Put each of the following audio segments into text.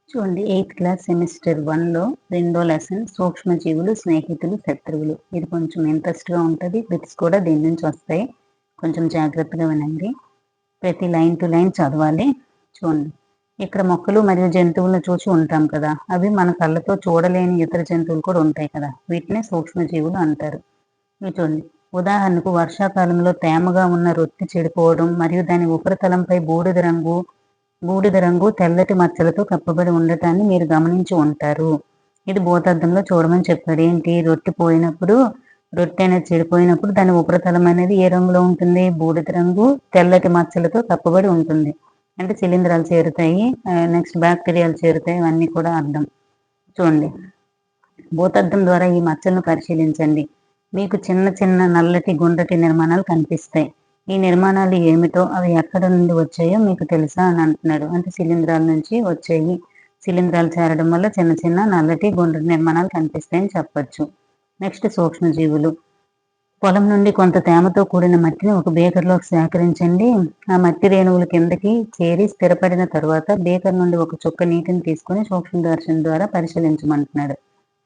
చూడండి 8th class semester 1లో రెండో lesson సూక్ష్మజీవులు, స్నేహితులు, శత్రువులు. ఇది కొంచెం ఇంట్రెస్ట్‌గా ఉంటది. బిట్స్ కూడా దీని నుంచి వస్తాయి. కొంచెం జాగ్రత్తగా వినండి. ప్రతి లైన్ టు లైన్ చదవాలి. చూడండి. ఇక్కడ మొక్కలు మరియు జంతువులను చూసి ఉంటాం కదా! అవి మన కళ్ళతో చూడలేని ఇతర జంతువులు కూడా ఉంటాయి కదా! వీటినే సూక్ష్మజీవులు అంటారు. ఇవి చూడండి. ఉదాహరణకు వర్షాకాలంలో తేమగా ఉన్న రొట్టె చెడిపోవడం మరియు దాని ఉపరితలంపై బూడిద రంగు తెల్లటి మచ్చలతో కప్పబడి ఉండటాన్ని మీరు గమనించి ఉంటారు. ఇది భూతద్దంలో చూడమని చెప్పాడు. ఏంటి రొట్టె అనేది చెడిపోయినప్పుడు దాని ఉపరితలం అనేది ఏ రంగులో ఉంటుంది? బూడిద రంగు తెల్లటి మచ్చలతో కప్పబడి ఉంటుంది. అంటే శిలీంధ్రాలు చేరుతాయి. నెక్స్ట్ బ్యాక్టీరియాలు చేరుతాయి. ఇవన్నీ కూడా అర్థం. చూడండి. భూతద్దం ద్వారా ఈ మచ్చలను పరిశీలించండి. మీకు చిన్న చిన్న నల్లటి గుండ్రటి నిర్మాణాలు కనిపిస్తాయి. ఈ నిర్మాణాలు ఏమిటో, అవి ఎక్కడ నుండి వచ్చాయో మీకు తెలుసా అని అంటున్నాడు. అంటే శిలీంధ్రాల నుంచి వచ్చాయి. శిలీంధ్రాలు చేరడం వల్ల చిన్న చిన్న నల్లటి గుండ్రటి నిర్మాణాలు కనిపిస్తాయని చెప్పొచ్చు. నెక్స్ట్ సూక్ష్మజీవులు. పొలం నుండి కొంత తేమతో కూడిన మట్టిని ఒక బేకర్లోకి సేకరించండి. ఆ మట్టి రేణువులు కిందకి చేరి స్థిరపడిన తర్వాత బేకర్ నుండి ఒక చుక్క నీటిని తీసుకుని సూక్ష్మదర్శనం ద్వారా పరిశీలించమంటున్నాడు.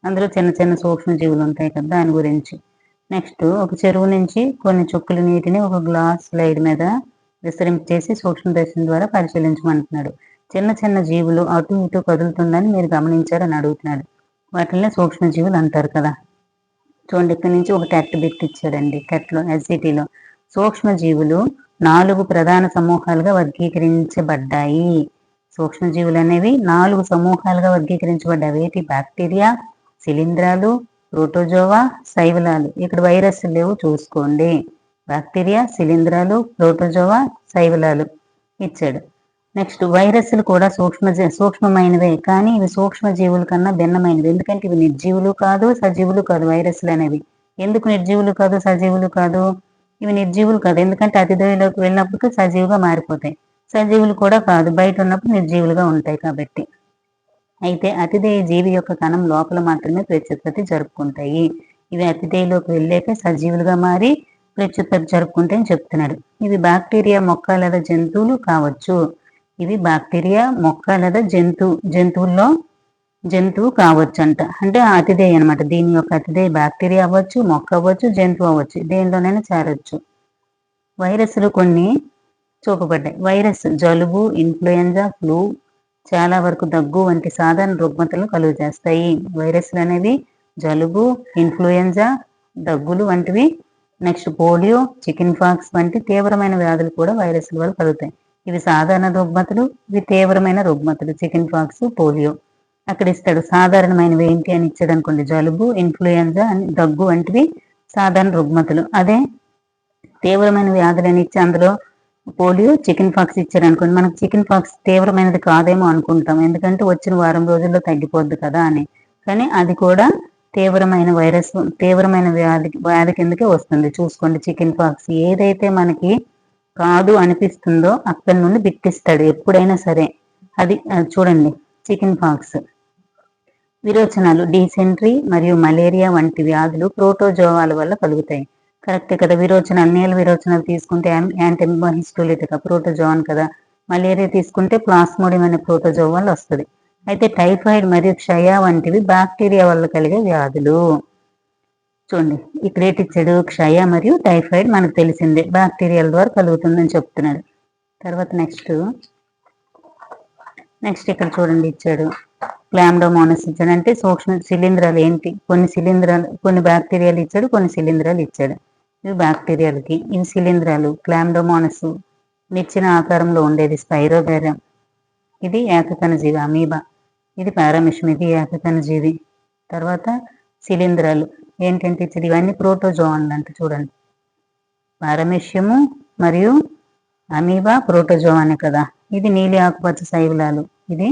అందులో చిన్న చిన్న సూక్ష్మజీవులు ఉంటాయి కదా, దాని గురించి. నెక్స్ట్ ఒక చెరువు నుంచి కొన్ని చుక్కల నీటిని ఒక గ్లాస్ స్లైడ్ మీద విస్తరింపచేసి సూక్ష్మదర్శనం ద్వారా పరిశీలించమంటున్నాడు. చిన్న చిన్న జీవులు అటు ఇటు కదులుతుందని మీరు గమనించారని అడుగుతున్నాడు. వాటిని సూక్ష్మజీవులు అంటారు కదా. చూడండి, ఇక్కడ నుంచి ఒక టెట్ బిట్ ఇచ్చాడండి. టెట్లో ఎస్జిటిలో సూక్ష్మజీవులు 4 ప్రధాన సమూహాలుగా వర్గీకరించబడ్డాయి. సూక్ష్మజీవులు అనేవి 4 సమూహాలుగా వర్గీకరించబడ్డాయి. ఏంటి? బ్యాక్టీరియా, శిలీంధ్రాలు, ప్రోటోజోవా, శైవలాలు. ఇక్కడ వైరస్లు లేవు, చూసుకోండి. బ్యాక్టీరియా, శిలీంధ్రాలు, ప్రోటోజోవా, శైవలాలు ఇచ్చాడు. నెక్స్ట్ వైరస్లు కూడా సూక్ష్మమైనవే, కానీ ఇవి సూక్ష్మజీవుల కన్నా భిన్నమైనవి. ఎందుకంటే ఇవి నిర్జీవులు కాదు, సజీవులు కాదు. వైరస్లు అనేవి ఎందుకు నిర్జీవులు కాదు, సజీవులు కాదు? ఇవి నిర్జీవులు కాదు, ఎందుకంటే అతిథేయులోకి వెళ్ళినప్పుడు సజీవుగా మారిపోతాయి. సజీవులు కూడా కాదు, బయట ఉన్నప్పుడు నిర్జీవులుగా ఉంటాయి కాబట్టి. అయితే అతిథేయ జీవి యొక్క కణం లోపల మాత్రమే ప్రత్యుత్పత్తి జరుపుకుంటాయి. ఇవి అతిథేయలోకి వెళ్ళాక సజీవులుగా మారి ప్రత్యుత్పత్తి జరుపుకుంటాయని చెప్తున్నాడు. ఇవి బ్యాక్టీరియా, మొక్క లేదా జంతువులు కావచ్చు. ఇవి బ్యాక్టీరియా, మొక్క లేదా జంతువు కావచ్చంట. అంటే అతిథేయ అనమాట. దీని యొక్క అతిథేయ బ్యాక్టీరియా అవ్వచ్చు, మొక్క అవ్వచ్చు, జంతువు అవ్వచ్చు. దేనిలోనైనా చేరొచ్చు. వైరస్లు కొన్ని చూపబడ్డాయి. వైరస్ జలుబు, ఇన్ఫ్లుయెంజా, ఫ్లూ, చాలా వరకు దగ్గు వంటి సాధారణ రుగ్మతలను కలుగు చేస్తాయి. వైరస్లు అనేవి జలుబు, ఇన్ఫ్లుయెంజా, దగ్గులు వంటివి. నెక్స్ట్ పోలియో, చికెన్ పాక్స్ వంటి తీవ్రమైన వ్యాధులు కూడా వైరస్ల వల్ల కలుగుతాయి. ఇవి సాధారణ రుగ్మతలు, ఇవి తీవ్రమైన రుగ్మతలు. Chicken pox, polio. అక్కడ ఇస్తాడు సాధారణమైనవి ఏంటి అని ఇచ్చాడు అనుకోండి. జలుబు, ఇన్ఫ్లుయెంజా అని, దగ్గు వంటివి సాధారణ రుగ్మతలు. అదే తీవ్రమైన వ్యాధులు అని ఇచ్చి అందులో పోలియో, చికెన్ పాక్స్ ఇచ్చారు అనుకోండి. మనకు చికెన్ పాక్స్ తీవ్రమైనది కాదేమో అనుకుంటాం, ఎందుకంటే వచ్చిన వారం రోజుల్లో తగ్గిపోద్ది కదా అని. కానీ అది కూడా తీవ్రమైన తీవ్రమైన వ్యాధి కిందకే వస్తుంది. చూసుకోండి, చికెన్ పాక్స్ ఏదైతే మనకి కాదు అనిపిస్తుందో అక్కడి నుండి బిట్టిస్తాడు ఎప్పుడైనా సరే. అది చూడండి, చికెన్ పాక్స్. విరోచనాలు, డీసెంట్రీ మరియు మలేరియా వంటి వ్యాధులు ప్రోటోజోవాల వల్ల కలుగుతాయి. కరెక్టే కదా. నీళ్ళ విరోచనాలు తీసుకుంటే యాంటెమిబా హిస్టోలిటికా ప్రోటోజోవాన్ కదా. మలేరియా తీసుకుంటే ప్లాస్మోడియం అనే ప్రోటోజోవా వల్ల వస్తుంది. అయితే టైఫాయిడ్ మరియు క్షయ వంటివి బ్యాక్టీరియా వల్ల కలిగే వ్యాధులు. చూడండి, ఇక్కడ ఇచ్చాడు క్షయ మరియు టైఫాయిడ్, మనకు తెలిసిందే బ్యాక్టీరియాల ద్వారా కలుగుతుందని చెప్తున్నాడు. తర్వాత నెక్స్ట్ ఇక్కడ చూడండి ఇచ్చాడు క్లామ్డోమోనస్ ఇచ్చాడు. అంటే సూక్ష్మ శిలీంధ్రాలు ఏంటి? కొన్ని బ్యాక్టీరియాలు ఇచ్చాడు, కొన్ని శిలీంధ్రాలు ఇచ్చాడు. ఇవి బ్యాక్టీరియాలకి, ఇవి శిలీంధ్రాలు. క్లామ్డోమోనస్ నిచ్చెన ఆకారంలో ఉండేది స్పైరోగైరం. ఇది ఏకకణజీవి అమీబా. ఇది పారామిషం, ఇది ఏకకణజీవి. తర్వాత శిలీంధ్రాలు ఏంటంటే ఇచ్చేది ఇవన్నీ ప్రోటోజోవాన్లు అంటే. చూడండి, పారామిష్యము మరియు అమీబా ప్రోటోజోవానే కదా. ఇది నీలి ఆకుపచ్చ శైవలాలు, ఇది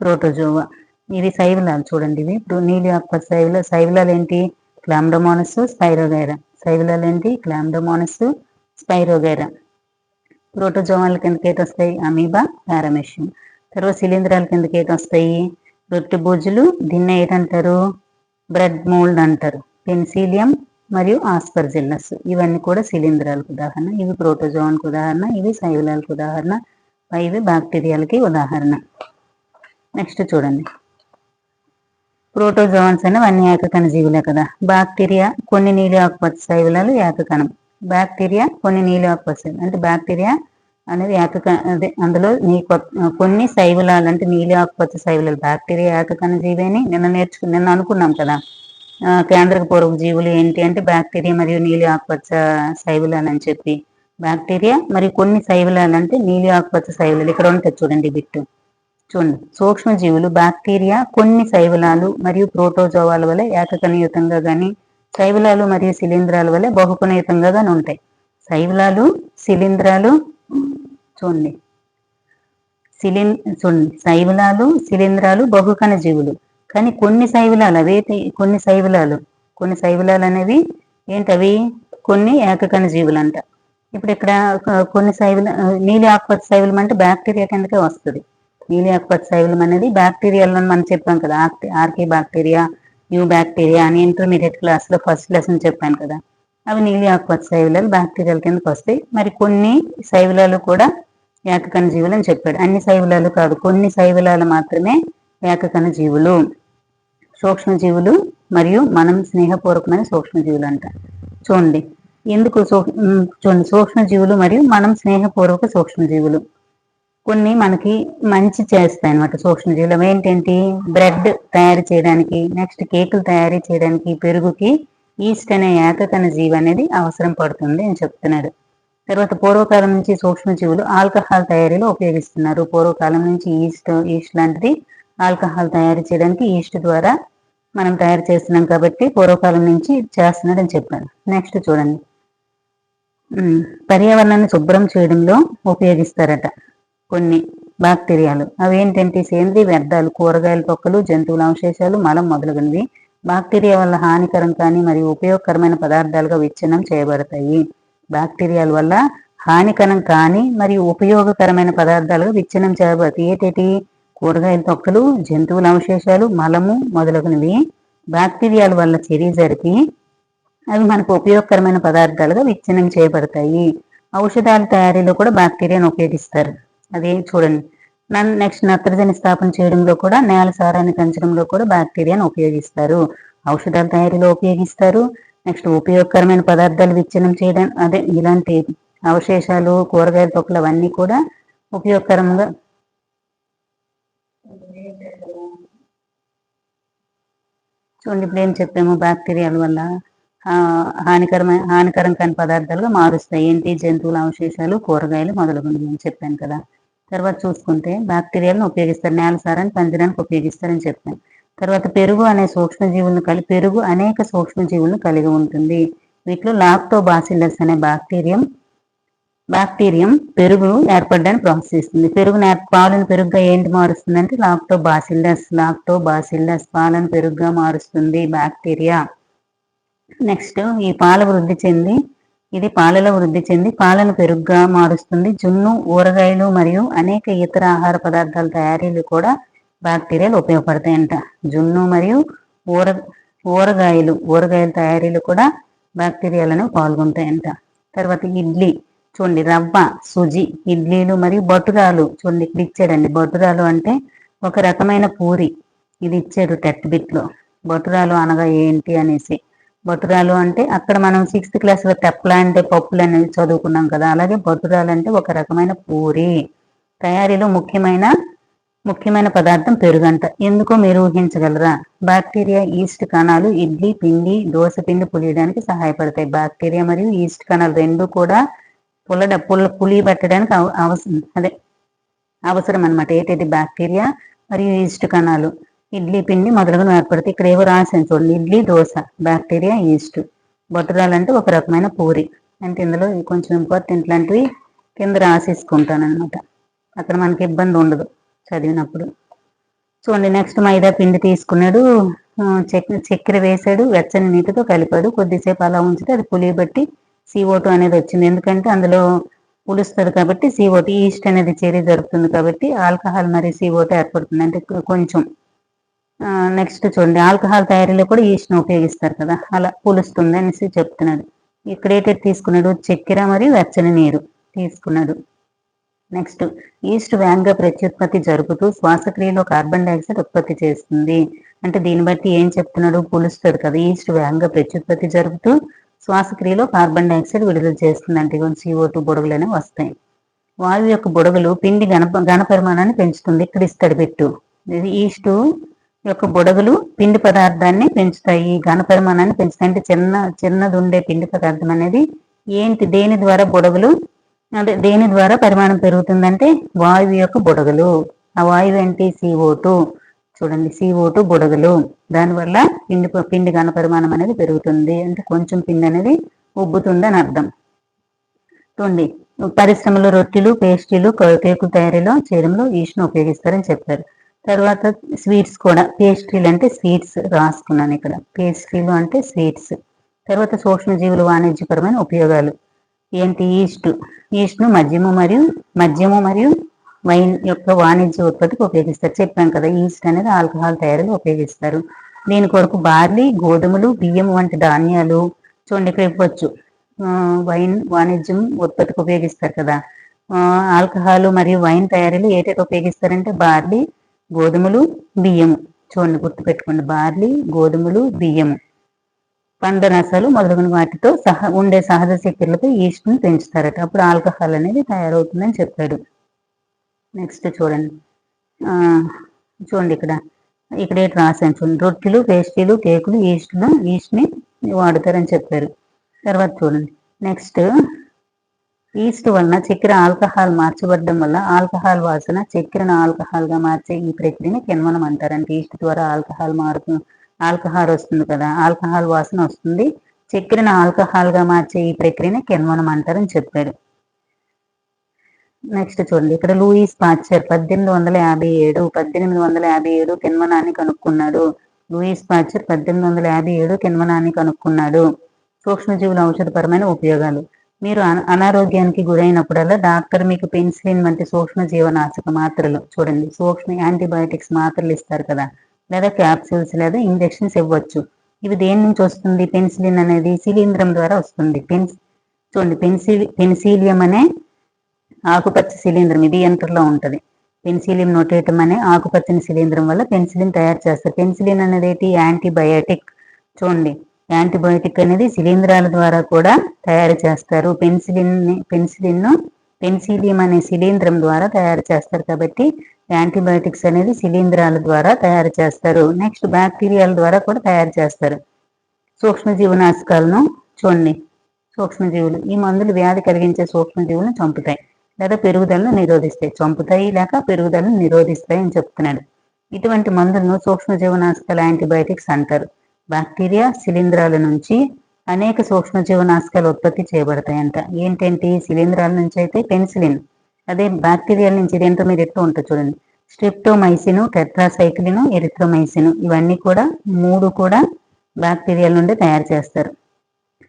ప్రోటోజోవా. ఇది శైవలాలు. చూడండి, ఇవి నీలి ఆకుపచ్చ శైవలాలు ఏంటి? క్లామ్డోమోనస్, స్పైరోగైరా. శైవలాలు ఏంటి? క్లామ్డోమోనస్, స్పైరోగైరా. ప్రోటోజోవాల కిందకి ఏంటి వస్తాయి? Amoeba, paramecium. తర్వాత శిలీంధ్రాల కిందకి ఏంటి వస్తాయి? రొట్టె బూజులు. దీన్ని ఏంటంటారు? బ్రెడ్ మోల్డ్ అంటారు. పెన్సిలియం మరియు ఆస్పర్జిల్లస్, ఇవన్నీ కూడా శిలీంధ్రాలకు ఉదాహరణ. ఇవి ప్రోటోజోవాన్కి ఉదాహరణ, ఇవి శైవలాలకు ఉదాహరణ, ఇవి బ్యాక్టీరియాలకి ఉదాహరణ. నెక్స్ట్ చూడండి, ప్రోటోజోన్స్ అనేవి అన్ని ఏకకణ జీవులే కదా. బ్యాక్టీరియా కొన్ని నీలి ఆకుపచ్చ శైవలాలు ఏకకణం. బ్యాక్టీరియా కొన్ని నీలి ఆకుపచ్చ అంటే బ్యాక్టీరియా అనేది అదే అందులో కొన్ని శైవలాలు అంటే నీలి ఆకుపచ్చ శైవలాలు. బ్యాక్టీరియా ఏకకణ జీవేని నిన్న అనుకున్నాం కదా. కేంద్రక పూర్వక జీవులు ఏంటి అంటే బ్యాక్టీరియా మరియు నీలి ఆకుపచ్చ శైవలాలు అని చెప్పి. బ్యాక్టీరియా మరియు కొన్ని శైవలాలు అంటే నీలి ఆకుపచ్చ శైవలాలు. ఇక్కడ ఉంటుంది చూడండి బిట్టు. చూడండి, సూక్ష్మజీవులు బ్యాక్టీరియా కొన్ని శైవలాలు మరియు ప్రోటోజోవాల వల్ల ఏకకణయుతంగా కానీ, శైవలాలు మరియు శిలీంధ్రాల వల్ల బహుకణయుతంగా కానీ ఉంటాయి. శైవలాలు, శిలీంధ్రాలు చూడండి శైవలాలు, శిలీంధ్రాలు బహుకణ జీవులు. కానీ కొన్ని శైవలాలు కొన్ని శైవలాలు అనేవి ఏంటవి కొన్ని ఏకకణ జీవులు అంట. ఇప్పుడు ఇక్కడ కొన్ని నీలి ఆకుపచ్చ శైవలం అంటే బ్యాక్టీరియా కిందకే వస్తుంది. నీలి ఆకుపచ్చ శైవలం అనేది బ్యాక్టీరియాలో మనం చెప్పాం కదా, ఆర్కే బ్యాక్టీరియా, యూ బ్యాక్టీరియా అని ఇంటర్మీడియట్ క్లాస్లో ఫస్ట్ లెసన్ చెప్పాను కదా. అవి నీలి ఆకుపచ్చ శైవలాలు బ్యాక్టీరియాల కిందకి వస్తాయి. మరి కొన్ని శైవలాలు కూడా ఏకకణ జీవులు అని చెప్పాడు. అన్ని శైవలాలు కాదు, కొన్ని శైవలాలు మాత్రమే ఏకకణ జీవులు. సూక్ష్మజీవులు మరియు మనం స్నేహపూర్వకమైన సూక్ష్మజీవులు అంట. చూడండి ఎందుకు చూడండి, సూక్ష్మజీవులు మరియు మనం స్నేహపూర్వక సూక్ష్మజీవులు కొన్ని మనకి మంచి చేస్తాయి అన్నమాట. సూక్ష్మజీవులు ఏంటంటే బ్రెడ్ తయారు చేయడానికి, నెక్స్ట్ కేకులు తయారు చేయడానికి, పెరుగుకి ఈస్ట్ అనే ఏకకణ జీవి అనేది అవసరం పడుతుంది అని చెప్తున్నాడు. తర్వాత పూర్వకాలం నుంచి సూక్ష్మజీవులు ఆల్కహాల్ తయారీలో ఉపయోగిస్తున్నారు. పూర్వకాలం నుంచి ఈస్ట్ లాంటిది ఆల్కహాల్ తయారు చేయడానికి ఈస్ట్ ద్వారా మనం తయారు చేస్తున్నాం కాబట్టి పూర్వకాలం నుంచి చేస్తున్నాడు అని చెప్పాడు. నెక్స్ట్ చూడండి, పర్యావరణాన్ని శుభ్రం చేయడంలో ఉపయోగిస్తారట కొన్ని బ్యాక్టీరియాలు. అవి ఏంటంటే సేంద్రీయ వ్యర్థాలు, కూరగాయల తొక్కలు, జంతువుల అవశేషాలు, మలం మొదలగునవి బ్యాక్టీరియా వల్ల హానికరం కానీ మరియు ఉపయోగకరమైన పదార్థాలుగా విచ్ఛిన్నం చేయబడతాయి. బ్యాక్టీరియాల వల్ల హానికరం కానీ మరియు ఉపయోగకరమైన పదార్థాలుగా విచ్ఛిన్నం చేయబడతాయి. ఏటేటి? కూరగాయల తొక్కలు, జంతువుల అవశేషాలు, మలము మొదలగునవి బ్యాక్టీరియాల వల్ల చర్య జరిపి అవి మనకు ఉపయోగకరమైన పదార్థాలుగా విచ్ఛిన్నం చేయబడతాయి. ఔషధాల తయారీలో కూడా బ్యాక్టీరియాను ఉపయోగిస్తారు. అదే చూడండి, నెక్స్ట్ నత్రజని స్థాపన చేయడంలో కూడా, నేల సారాన్ని పెంచడంలో కూడా బ్యాక్టీరియాను ఉపయోగిస్తారు. ఔషధాల తయారీలో ఉపయోగిస్తారు. నెక్స్ట్ ఉపయోగకరమైన పదార్థాలు విచ్ఛిన్నం చేయడం, అదే ఇలాంటి అవశేషాలు, కూరగాయల తొక్కలు అవన్నీ కూడా ఉపయోగకరంగా చూడండి. ఇప్పుడు ఏం చెప్పాము, బ్యాక్టీరియాల వల్ల హానికరం కాని పదార్థాలుగా మారుస్తాయి. ఏంటి? జంతువుల అవశేషాలు, కూరగాయలు మొదలగునవి అని చెప్పాను కదా. తర్వాత చూసుకుంటే బ్యాక్టీరియాలను ఉపయోగిస్తారు, నేల సారాన్ని పెంచడానికి ఉపయోగిస్తారని చెప్పాను. తర్వాత పెరుగు అనేక సూక్ష్మజీవులను కలిగి ఉంటుంది. వీటిలో లాక్టోబాసిల్లస్ అనే బ్యాక్టీరియం పెరుగు ఏర్పడడానికి ప్రోత్సహిస్తుంది. పాలను పెరుగుగా ఏంటి మారుస్తుంది అంటే లాక్టోబాసిల్లస్ పాలను పెరుగుగా మారుస్తుంది బ్యాక్టీరియా. నెక్స్ట్ ఈ పాలలో వృద్ధి చెంది పాలను పెరుగుగా మారుస్తుంది. జున్ను, ఊరగాయలు మరియు అనేక ఇతర ఆహార పదార్థాల తయారీలు కూడా బ్యాక్టీరియాలు ఉపయోగపడతాయంట. జున్ను మరియు ఊరగాయల తయారీలు కూడా బ్యాక్టీరియాలను పాల్గొంటాయంట. తర్వాత ఇడ్లీ చూడండి, రవ్వ, సుజి, ఇడ్లీలు మరియు బటురాలు చూడండి ఇక్కడ ఇచ్చాడండి. బటురాలు అంటే ఒక రకమైన పూరి. ఇది ఇచ్చాడు టెట్ బిట్లో. బటురాలు అనగా ఏంటి అనేసి. బటురాలు అంటే అక్కడ మనం 6th క్లాస్లో తెప్పల అంటే పప్పులు అనేవి చదువుకున్నాం కదా, అలాగే బటురాలు అంటే ఒక రకమైన పూరి. తయారీలో ముఖ్యమైన పదార్థం పెరుగంట. ఎందుకో మీరు ఊహించగలరా? బ్యాక్టీరియా ఈస్ట్ కణాలు ఇడ్లీ పిండి, దోశ పిండి పులియడానికి సహాయపడతాయి. బ్యాక్టీరియా మరియు ఈస్ట్ కణాలు రెండు కూడా పులి పెట్టడానికి అవసరం అనమాట. ఏంటంటే బ్యాక్టీరియా మరియు ఈస్ట్ కణాలు ఇడ్లీ పిండి మొదలుగా ఏర్పడతాయి. ఇక్కడ ఏవో రాసాను చూడండి, ఇడ్లీ, దోశ, బ్యాక్టీరియా, ఈస్ట్. బొట్టరాలు అంటే ఒక రకమైన పూరి. అంటే ఇందులో కొంచెం ఇంపార్టెంట్ లాంటివి కింద రాసేసుకుంటాను అనమాట. అక్కడ మనకి ఇబ్బంది ఉండదు చదివినప్పుడు. చూడండి, నెక్స్ట్ మైదా పిండి తీసుకున్నాడు, చక్కెర వేసాడు, వెచ్చని నీటితో కలిపాడు. కొద్దిసేపు అలా ఉంచితే అది పులియబట్టి CO2 అనేది వచ్చింది. ఎందుకంటే అందులో పులుస్తుంది కాబట్టి CO2, ఈస్ట్ అనేది చర్య జరుగుతుంది కాబట్టి ఆల్కహాల్ మరియు CO2 ఏర్పడుతుంది. అంటే కొంచెం. నెక్స్ట్ చూడండి, ఆల్కహాల్ తయారీలో కూడా ఈస్ట్ను ఉపయోగిస్తారు కదా, అలా పులుస్తుంది అనేసి చెప్తున్నాడు. ఇక్కడ ఏంటంటే తీసుకున్నాడు, చక్కెర మరియు వెచ్చని నీరు తీసుకున్నాడు. నెక్స్ట్ ఈస్ట్ వేగంగా ప్రత్యుత్పత్తి జరుపుతూ శ్వాసక్రియలో కార్బన్ డైఆక్సైడ్ ఉత్పత్తి చేస్తుంది. అంటే దీన్ని బట్టి ఏం చెప్తున్నాడు, పులుస్తాడు కదా, ఈస్ట్ వేగంగా ప్రత్యుత్పత్తి జరుపుతూ శ్వాసక్రియలో కార్బన్ డైఆక్సైడ్ విడుదల చేస్తుంది. అంటే CO2 బుడగలు అనేవి వస్తాయి. వాయువు యొక్క బుడగలు పిండి ఘన పరిమాణాన్ని పెంచుతుంది. ఇక్కడ ఇస్తాడు పెట్టు, ఇది ఈస్ట్ యొక్క బుడగలు పిండి పదార్థాన్ని పెంచుతాయి, ఘన పరిమాణాన్ని పెంచుతాయి. అంటే చిన్నది ఉండే పిండి పదార్థం అనేది ఏంటి, దేని ద్వారా బుడగలు, అంటే దేని ద్వారా పరిమాణం పెరుగుతుందంటే వాయువు యొక్క బుడగలు. ఆ వాయువు ఏంటి, CO2. చూడండి, CO2 బుడగలు, దానివల్ల పిండి ఘన పరిమాణం అనేది పెరుగుతుంది. అంటే కొంచెం పిండి అనేది ఉబ్బుతుంది అని అర్థం. చూడండి, పరిశ్రమలో రొట్టెలు, పేస్ట్రీలు, కేకుల తయారీలో చేయడంలో ఈస్ట్ను ఉపయోగిస్తారని చెప్పారు. తర్వాత స్వీట్స్ కూడా, పేస్ట్రీలు అంటే స్వీట్స్ రాసుకున్నాను ఇక్కడ, పేస్ట్రీలు అంటే స్వీట్స్. తర్వాత సూక్ష్మజీవుల వాణిజ్యపరమైన ఉపయోగాలు ఏంటి, ఈస్ట్ను మద్యము మరియు వైన్ యొక్క వాణిజ్య ఉత్పత్తికి ఉపయోగిస్తారు. చెప్పాం కదా, ఈస్ట్ అనేది ఆల్కహాల్ తయారీలో ఉపయోగిస్తారు. దీని కొరకు బార్లీ, గోధుమలు, బియ్యం వంటి ధాన్యాలు. చూడండి, ఇక్కడ ఇవ్వచ్చు, వైన్ వాణిజ్యం ఉత్పత్తికి ఉపయోగిస్తారు కదా. ఆల్కహాల్ మరియు వైన్ తయారీలో ఏటైతే ఉపయోగిస్తారంటే బార్లీ, గోధుమలు, బియ్యము. చూడండి, గుర్తుపెట్టుకోండి, బార్లీ, గోధుమలు, బియ్యము. పండ్ల రసాలు మొదలగున వాటితో ఉండే సహజ చక్కెరలతో ఈస్ట్ని పెంచుతారట, అప్పుడు ఆల్కహాల్ అనేది తయారవుతుందని చెప్పాడు. నెక్స్ట్ చూడండి, చూడండి ఇక్కడ ఏంటి రాశాను చూడండి, రొట్టెలు, పేస్ట్రీలు, కేకులు ఈస్ట్ని వాడుతారని చెప్పారు. తర్వాత చూడండి, నెక్స్ట్ ఈస్ట్ వలన చక్కెర ఆల్కహాల్ మార్చబడడం వల్ల ఆల్కహాల్ వాసన చక్కెరను ఆల్కహాల్గా మార్చే ఈ ప్రక్రియని కిణ్వనం అంటారు. అంటే ఈస్ట్ ద్వారా ఆల్కహాల్ వస్తుంది కదా, ఆల్కహాల్ వాసన వస్తుంది, చక్కెరను ఆల్కహాల్గా మార్చే ఈ ప్రక్రియని కిణ్వనం అంటారని చెప్పారు. నెక్స్ట్ చూడండి, ఇక్కడ లూయిస్ పాశ్చర్ 1857 కిణ్వనాన్ని కనుక్కున్నాడు. లూయిస్ పాశ్చర్ 1857 కిణ్వనాన్ని కనుక్కున్నాడు. సూక్ష్మజీవుల ఔషధపరమైన ఉపయోగాలు. మీరు అనారోగ్యానికి గురైనప్పుడల్లా డాక్టర్ మీకు పెన్సిలిన్ వంటి సూక్ష్మజీవనాశక మాత్రలు, చూడండి, యాంటీబయాటిక్స్ మాత్రలు ఇస్తారు కదా, లేదా క్యాప్సూల్స్ లేదా ఇంజెక్షన్స్ ఇవ్వచ్చు. ఇవి దేని నుంచి వస్తుంది, పెన్సిలిన్ అనేది శిలీంధ్రం ద్వారా వస్తుంది. చూడండి, పెన్సిలియం అనే ఆకుపచ్చ శిలీంధ్రం, ఇది ఎంటర్లో ఉంటుంది. పెన్సిలియం నోటేటం అనే ఆకుపచ్చని శిలీంధ్రం వల్ల పెన్సిలిన్ తయారు చేస్తారు. పెన్సిలిన్ అనేది ఏంటి, యాంటీబయాటిక్. చూడండి, యాంటీబయాటిక్ అనేది శిలీంధ్రాల ద్వారా కూడా తయారు చేస్తారు. పెన్సిలియం అనే శిలీంధ్రం ద్వారా తయారు చేస్తారు. కాబట్టి యాంటీబయాటిక్స్ అనేది శిలీంధ్రాల ద్వారా తయారు చేస్తారు. నెక్స్ట్ బ్యాక్టీరియాల ద్వారా కూడా తయారు చేస్తారు. సూక్ష్మజీవనాశకాలను చూడండి, సూక్ష్మజీవులు, ఈ మందులు వ్యాధి కలిగించే సూక్ష్మజీవులను చంపుతాయి లేదా పెరుగుదలను నిరోధిస్తాయి. చంపుతాయి లేక పెరుగుదలను నిరోధిస్తాయి అని చెప్తున్నాడు. ఇటువంటి మందులను సూక్ష్మజీవనాశకాల యాంటీబయాటిక్స్ అంటారు. బ్యాక్టీరియా, శిలీంధ్రాల నుంచి అనేక సూక్ష్మజీవనాశకాలు ఉత్పత్తి చేయబడతాయంట. ఏంటంటే శిలీంధ్రాల నుంచి అయితే పెన్సిలిన్, అదే బ్యాక్టీరియాల నుంచి ఇదేంటో మీరు ఎట్లా ఉంటుంది చూడండి, స్ట్రెప్టోమైసిన్, టెట్రాసైక్లిన్, ఎరిథ్రోమైసిన్, ఇవన్నీ కూడా 3 కూడా బ్యాక్టీరియాల నుండి తయారు చేస్తారు.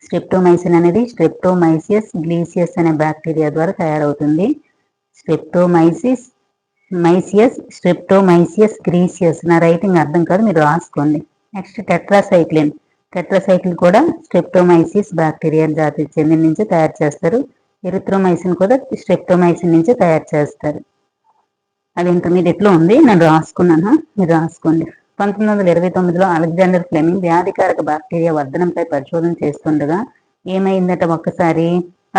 స్ట్రెప్టోమైసిన్ అనేది స్ట్రెప్టోమైసియస్ గ్లీసియస్ అనే బ్యాక్టీరియా ద్వారా తయారవుతుంది. స్ట్రెప్టోమైసియస్ గ్లీసియస్, నా రైటింగ్ అర్థం కాదు, మీరు రాసుకోండి. నెక్స్ట్ టెట్రాసైక్లిన్ కూడా స్ట్రెప్టోమైసిస్ బ్యాక్టీరియా జాతికి చెందిన నుంచి తయారు చేస్తారు. ఎరిథ్రోమైసిన్ కూడా స్ట్రెప్టోమైసిన్ నుంచి తయారు చేస్తారు. అది ఇంటర్మీడియట్లో ఉంది, నేను రాసుకున్నాను, మీరు రాసుకోండి. 1929లో అలెగ్జాండర్ ఫ్లెమింగ్ వ్యాధికారక బ్యాక్టీరియా వర్ధనంపై పరిశోధన చేస్తుండగా ఏమైందట, ఒక్కసారి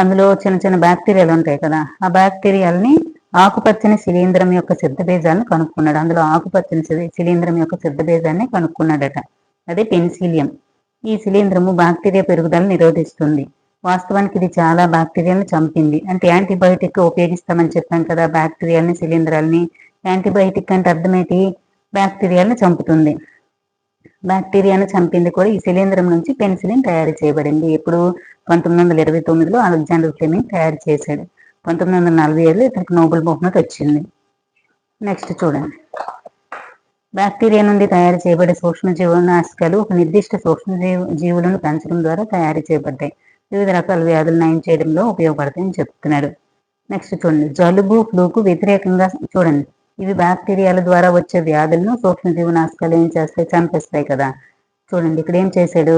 అందులో చిన్న చిన్న బ్యాక్టీరియాలు ఉంటాయి కదా, ఆ బ్యాక్టీరియాలని ఆకుపచ్చని శిలీంధ్రం యొక్క సిద్ధబీజాలను కనుక్కున్నాడు. అందులో ఆకుపచ్చని శిలీంధ్రం యొక్క సిద్ధబీజాన్ని కనుక్కున్నాడట, అదే పెన్సిలియం. ఈ శిలీంధ్రము బ్యాక్టీరియా పెరుగుదలను నిరోధిస్తుంది. వాస్తవానికి ఇది చాలా బ్యాక్టీరియాలను చంపింది. అంటే యాంటీబయాటిక్ ఉపయోగిస్తామని చెప్పాం కదా, బ్యాక్టీరియాలని, శిలీంధ్రాలని. యాంటీబయాటిక్ అంటే అర్థమేంటి, బ్యాక్టీరియాలను చంపుతుంది. బ్యాక్టీరియాను చంపింది కూడా ఈ శిలీంధ్రం నుంచి పెన్సిలిన్ తయారు చేయబడింది. ఇప్పుడు 1929లో అలెగ్జాండర్ ఫ్లెమింగ్ తయారు చేశాడు. 1947లో ఇతనికి నోబెల్ బహుమతి వచ్చింది. నెక్స్ట్ చూడండి, బ్యాక్టీరియా నుండి తయారు చేయబడే సూక్ష్మజీవనాశకాలు ఒక నిర్దిష్ట సూక్ష్మజీవులను పెంచడం ద్వారా తయారు చేయబడ్డాయి. వివిధ రకాల వ్యాధులు నయం చేయడంలో ఉపయోగపడతాయని చెప్తున్నాడు. నెక్స్ట్ చూడండి, జలుబు, ఫ్లూకు వ్యతిరేకంగా, చూడండి, ఇవి బ్యాక్టీరియాల ద్వారా వచ్చే వ్యాధులను సూక్ష్మజీవనాశకాలు ఏం చేస్తాయి, చంపేస్తాయి కదా. చూడండి, ఇక్కడ ఏం చేశాడు,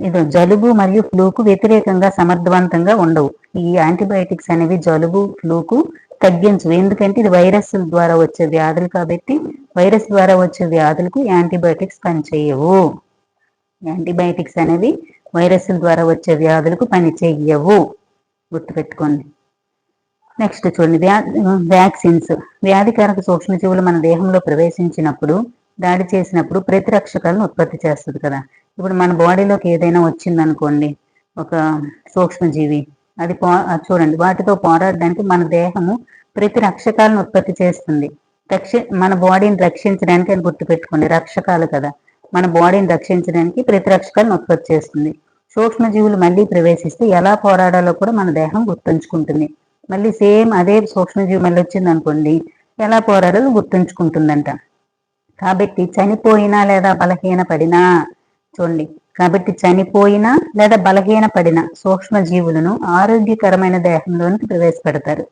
ఇది జలుబు మరియు ఫ్లూకు వ్యతిరేకంగా సమర్థవంతంగా ఉండవు. ఈ యాంటీబయాటిక్స్ అనేవి జలుబు, ఫ్లూకు తగ్గించవు. ఎందుకంటే ఇది వైరస్ ద్వారా వచ్చే వ్యాధులు కాబట్టి వైరస్ ద్వారా వచ్చే వ్యాధులకు యాంటీబయాటిక్స్ పనిచేయవు. యాంటీబయాటిక్స్ అనేవి వైరస్ల ద్వారా వచ్చే వ్యాధులకు పనిచేయవు, గుర్తుపెట్టుకోండి. నెక్స్ట్ చూడండి, వ్యాక్సిన్స్. వ్యాధికారక సూక్ష్మజీవులు మన దేహంలో ప్రవేశించినప్పుడు, దాడి చేసినప్పుడు ప్రతిరక్షకాలను ఉత్పత్తి చేస్తుంది కదా. ఇప్పుడు మన బాడీలోకి ఏదైనా వచ్చిందనుకోండి, ఒక సూక్ష్మజీవి, అది చూడండి, వాటితో పోరాడడానికి మన దేహము ప్రతిరక్షకాలను ఉత్పత్తి చేస్తుంది. మన బాడీని రక్షించడానికి అని గుర్తుపెట్టుకోండి, రక్షకాలు కదా, మన బాడీని రక్షించడానికి ప్రతిరక్షకాలను ఉత్పత్తి చేస్తుంది. సూక్ష్మజీవులు మళ్ళీ ప్రవేశిస్తే ఎలా పోరాడాలో కూడా మన దేహం గుర్తుంచుకుంటుంది. మళ్ళీ సేమ్ అదే సూక్ష్మజీవి మళ్ళీ వచ్చింది అనుకోండి, ఎలా పోరాడాలో గుర్తుంచుకుంటుందంట. కాబట్టి చనిపోయినా లేదా బలహీన పడినా, చూడండి, కాబట్టి చనిపోయినా లేదా బలహీన పడిన సూక్ష్మజీవులను ఆరోగ్యకరమైన దేహంలోనికి ప్రవేశపెడతారు.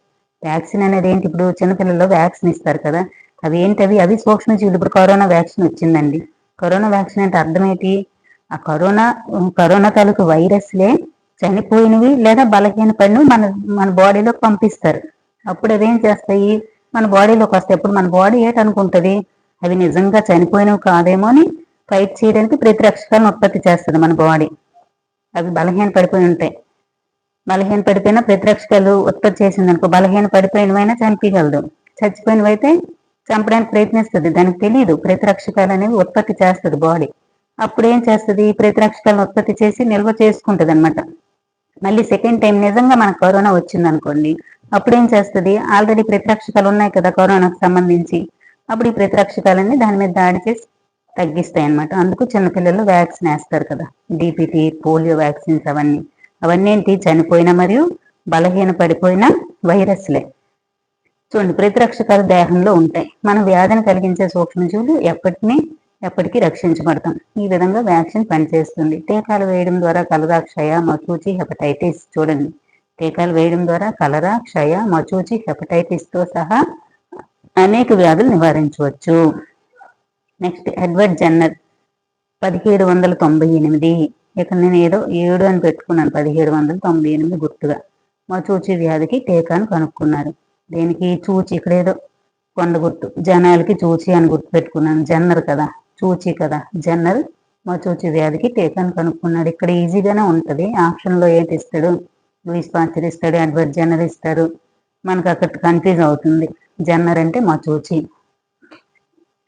వ్యాక్సిన్ అనేది ఏంటి? ఇప్పుడు చిన్నపిల్లల్లో వ్యాక్సిన్ ఇస్తారు కదా, అవి ఏంటవి? అవి సూక్ష్మజీవులు. ఇప్పుడు కరోనా వ్యాక్సిన్ వచ్చిందండి. కరోనా వ్యాక్సిన్ అంటే అర్థం ఏంటి? ఆ కరోనా తాలూకు వైరస్లే చనిపోయినవి లేదా బలహీన పడినవి మన బాడీలోకి పంపిస్తారు. అప్పుడు అవేం చేస్తాయి? మన బాడీలోకి వస్తాయి. అప్పుడు మన బాడీ ఏంటనుకుంటుంది? అవి నిజంగా చనిపోయినవి కాదేమో అని ఫైట్ చేయడానికి ప్రతిరక్షకాలను ఉత్పత్తి చేస్తుంది మన బాడీ. అవి బలహీన పడిపోయి ఉంటాయి. బలహీన పడిపోయినా ప్రతిరక్షకాలు ఉత్పత్తి చేసింది అనుకో, బలహీన పడిపోయినవైనా చనిపించగలదు, చచ్చిపోయినవైతే చంపడానికి ప్రయత్నిస్తుంది. దానికి తెలియదు ప్రతిరక్షకాలు అనేవి ఉత్పత్తి చేస్తుంది బాడీ. అప్పుడు ఏం చేస్తుంది? ప్రతిరక్షకాలను ఉత్పత్తి చేసి నిల్వ చేసుకుంటుంది అనమాట. మళ్ళీ సెకండ్ టైం నిజంగా మనకు కరోనా వచ్చింది అనుకోండి, అప్పుడు ఏం చేస్తుంది? ఆల్రెడీ ప్రతిరక్షకాలు ఉన్నాయి కదా కరోనాకు సంబంధించి, అప్పుడు ఈ ప్రతిరక్షకాలన్నీ దాని మీద దాడి చేసి తగ్గిస్తాయి అనమాట. అందుకు చిన్నపిల్లలు వ్యాక్సిన్ వేస్తారు కదా, డిపిటి, పోలియో వ్యాక్సిన్స్, అవన్నీ ఏంటి? చనిపోయిన మరియు బలహీన పడిపోయిన వైరస్లే. చూడండి, ప్రతిరక్షకాలు దేహంలో ఉంటాయి. మన వ్యాధిని కలిగించే సూక్ష్మజీవులు ఎప్పటికీ రక్షించబడతాం. ఈ విధంగా వ్యాక్సిన్ పనిచేస్తుంది. టీకాలు వేయడం ద్వారా కలరా, క్షయ, మచూచి, హెపటైటిస్. చూడండి, టీకాలు వేయడం ద్వారా కలరా, క్షయ, మచూచి, హెపటైటిస్ తో సహా అనేక వ్యాధులు నివారించవచ్చు. Next, Edward Jenner 1798. ఇక్కడ నేను ఏదో 7 అని పెట్టుకున్నాను, 1798 గుర్తుగా. మచూచి వ్యాధికి టీకాను కనుక్కున్నారు. దేనికి? చూచి. ఇక్కడ ఏదో కొండ గుర్తు, జనాలకి చూచి అని గుర్తు పెట్టుకున్నాను. జన్నర్ కదా, చూచి కదా, జన్నర్ మచూచి వ్యాధికి టీకాను కనుక్కున్నాడు. ఇక్కడ ఈజీగానే ఉంటుంది. ఆప్షన్లో ఏంటి ఇస్తాడు? లూయిస్ పాస్చర్ ఇస్తాడు, ఎడ్వర్డ్ జెన్నర్ ఇస్తారు. మనకు అక్కడ కన్ఫ్యూజ్ అవుతుంది. జన్నర్ అంటే మచూచి.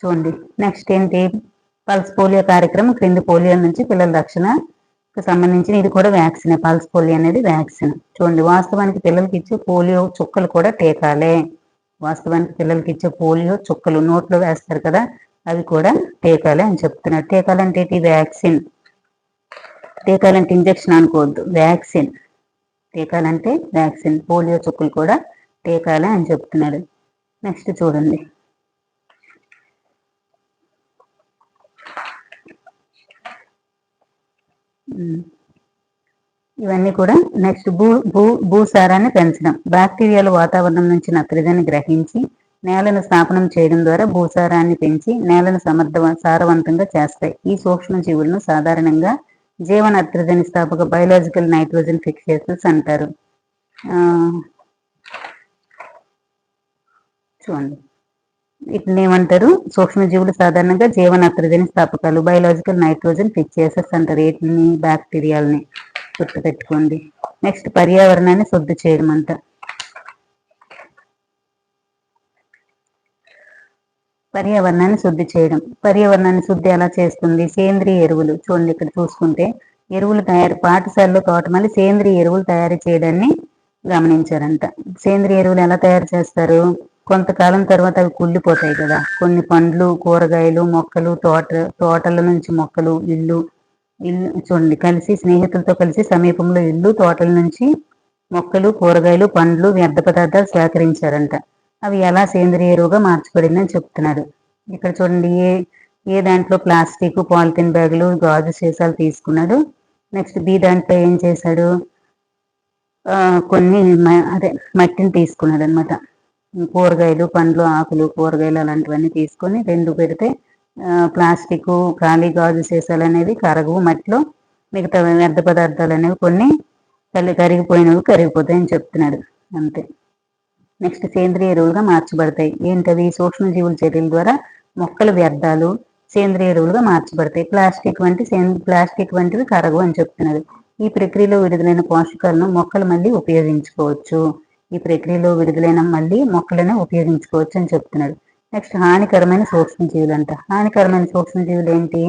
చూడండి, నెక్స్ట్ ఏంటి? పల్స్ పోలియో కార్యక్రమం క్రింది పోలియో నుంచి పిల్లల రక్షణకు సంబంధించిన ఇది కూడా వ్యాక్సిన్. పల్స్ పోలియో అనేది వ్యాక్సిన్. చూడండి, వాస్తవానికి పిల్లలకి ఇచ్చే పోలియో చుక్కలు కూడా టీకాలే. వాస్తవానికి పిల్లలకి ఇచ్చే పోలియో చుక్కలు నోట్లో వేస్తారు కదా, అవి కూడా టీకాలే అని చెప్తున్నారు. టీకాలంటే ఏంటి? వ్యాక్సిన్. టీకాలంటే ఇంజక్షన్ అనుకోవద్దు, వ్యాక్సిన్. టీకాలంటే వ్యాక్సిన్. పోలియో చుక్కలు కూడా టీకాలే అని చెప్తున్నాడు. నెక్స్ట్ చూడండి, ఇవన్నీ కూడా. నెక్స్ట్, భూసారాన్ని పెంచడం. బ్యాక్టీరియాలు వాతావరణం నుంచి నత్రజని గ్రహించి నేలను స్థాపనం చేయడం ద్వారా భూసారాన్ని పెంచి నేలను సారవంతంగా చేస్తాయి. ఈ సూక్ష్మజీవులను సాధారణంగా జీవ నత్రజని స్థాపక బయోలాజికల్ నైట్రోజన్ ఫిక్సేటర్స్ అంటారు. చూడండి, వీటిని ఏమంటారు? సూక్ష్మజీవులు సాధారణంగా జీవ నత్రజని స్థాపకాలు, బయోలాజికల్ నైట్రోజన్ ఫిక్సేటర్స్ అంటారు. వీటిని బ్యాక్టీరియాలని గుర్తుపెట్టుకోండి. నెక్స్ట్, పర్యావరణాన్ని శుద్ధి చేయడం అంట. పర్యావరణాన్ని శుద్ధి చేయడం. పర్యావరణాన్ని శుద్ధి ఎలా చేస్తుంది? సేంద్రియ ఎరువులు. చూడండి, ఇక్కడ చూసుకుంటే ఎరువులు పాఠశాలలో తోటమాలి సేంద్రియ ఎరువులు తయారు చేయడాన్ని గమనించారంట. సేంద్రియ ఎరువులు ఎలా తయారు చేస్తారు? కొంతకాలం తర్వాత అవి కుళ్ళిపోతాయి కదా. కొన్ని పండ్లు, కూరగాయలు, మొక్కలు, తోటల నుంచి మొక్కలు, ఇల్లు చూడండి, కలిసి స్నేహితులతో కలిసి సమీపంలో ఇల్లు, తోటల నుంచి మొక్కలు, కూరగాయలు, పండ్లు, వ్యర్థ పదార్థాలు సేకరించారంట. అవి ఎలా సేంద్రియ ఎరువుగా మార్చబడిందని చెప్తున్నాడు. ఇక్కడ చూడండి, ఏ దాంట్లో ప్లాస్టిక్, పాలిథిన్ బ్యాగులు, గాజు సీసాలు తీసుకున్నాడు. నెక్స్ట్, బి దాంట్లో ఏం చేశాడు? కొన్ని మట్టిని తీసుకున్నాడు అనమాట. కూరగాయలు, పండ్లు, ఆకులు, కూరగాయలు అలాంటివన్నీ తీసుకొని రెండు పెడితే ప్లాస్టిక్, ఖాళీ గాజు సీసాలు అనేవి కరగవు మట్టిలో. మిగతా వ్యర్థ పదార్థాలు అనేవి కొన్ని కరిగిపోయినవి కరిగిపోతాయని చెప్తున్నాడు. అంతే. నెక్స్ట్ సేంద్రియ ఎరువులుగా మార్చబడతాయి. ఏంటవి? సూక్ష్మజీవుల చర్యల ద్వారా మొక్కల వ్యర్థాలు సేంద్రియ ఎరువులుగా మార్చబడతాయి. ప్లాస్టిక్ వంటివి కరగవు అని చెప్తున్నారు. ఈ ప్రక్రియలో విడుదలైన పోషకాలను మొక్కలు మళ్ళీ ఉపయోగించుకోవచ్చు. ఈ ప్రక్రియలో విడుదలైన మళ్ళీ మొక్కలను ఉపయోగించుకోవచ్చు అని చెప్తున్నారు. నెక్స్ట్ హానికరమైన సూక్ష్మజీవులు అంట. హానికరమైన సూక్ష్మజీవులు ఏంటి?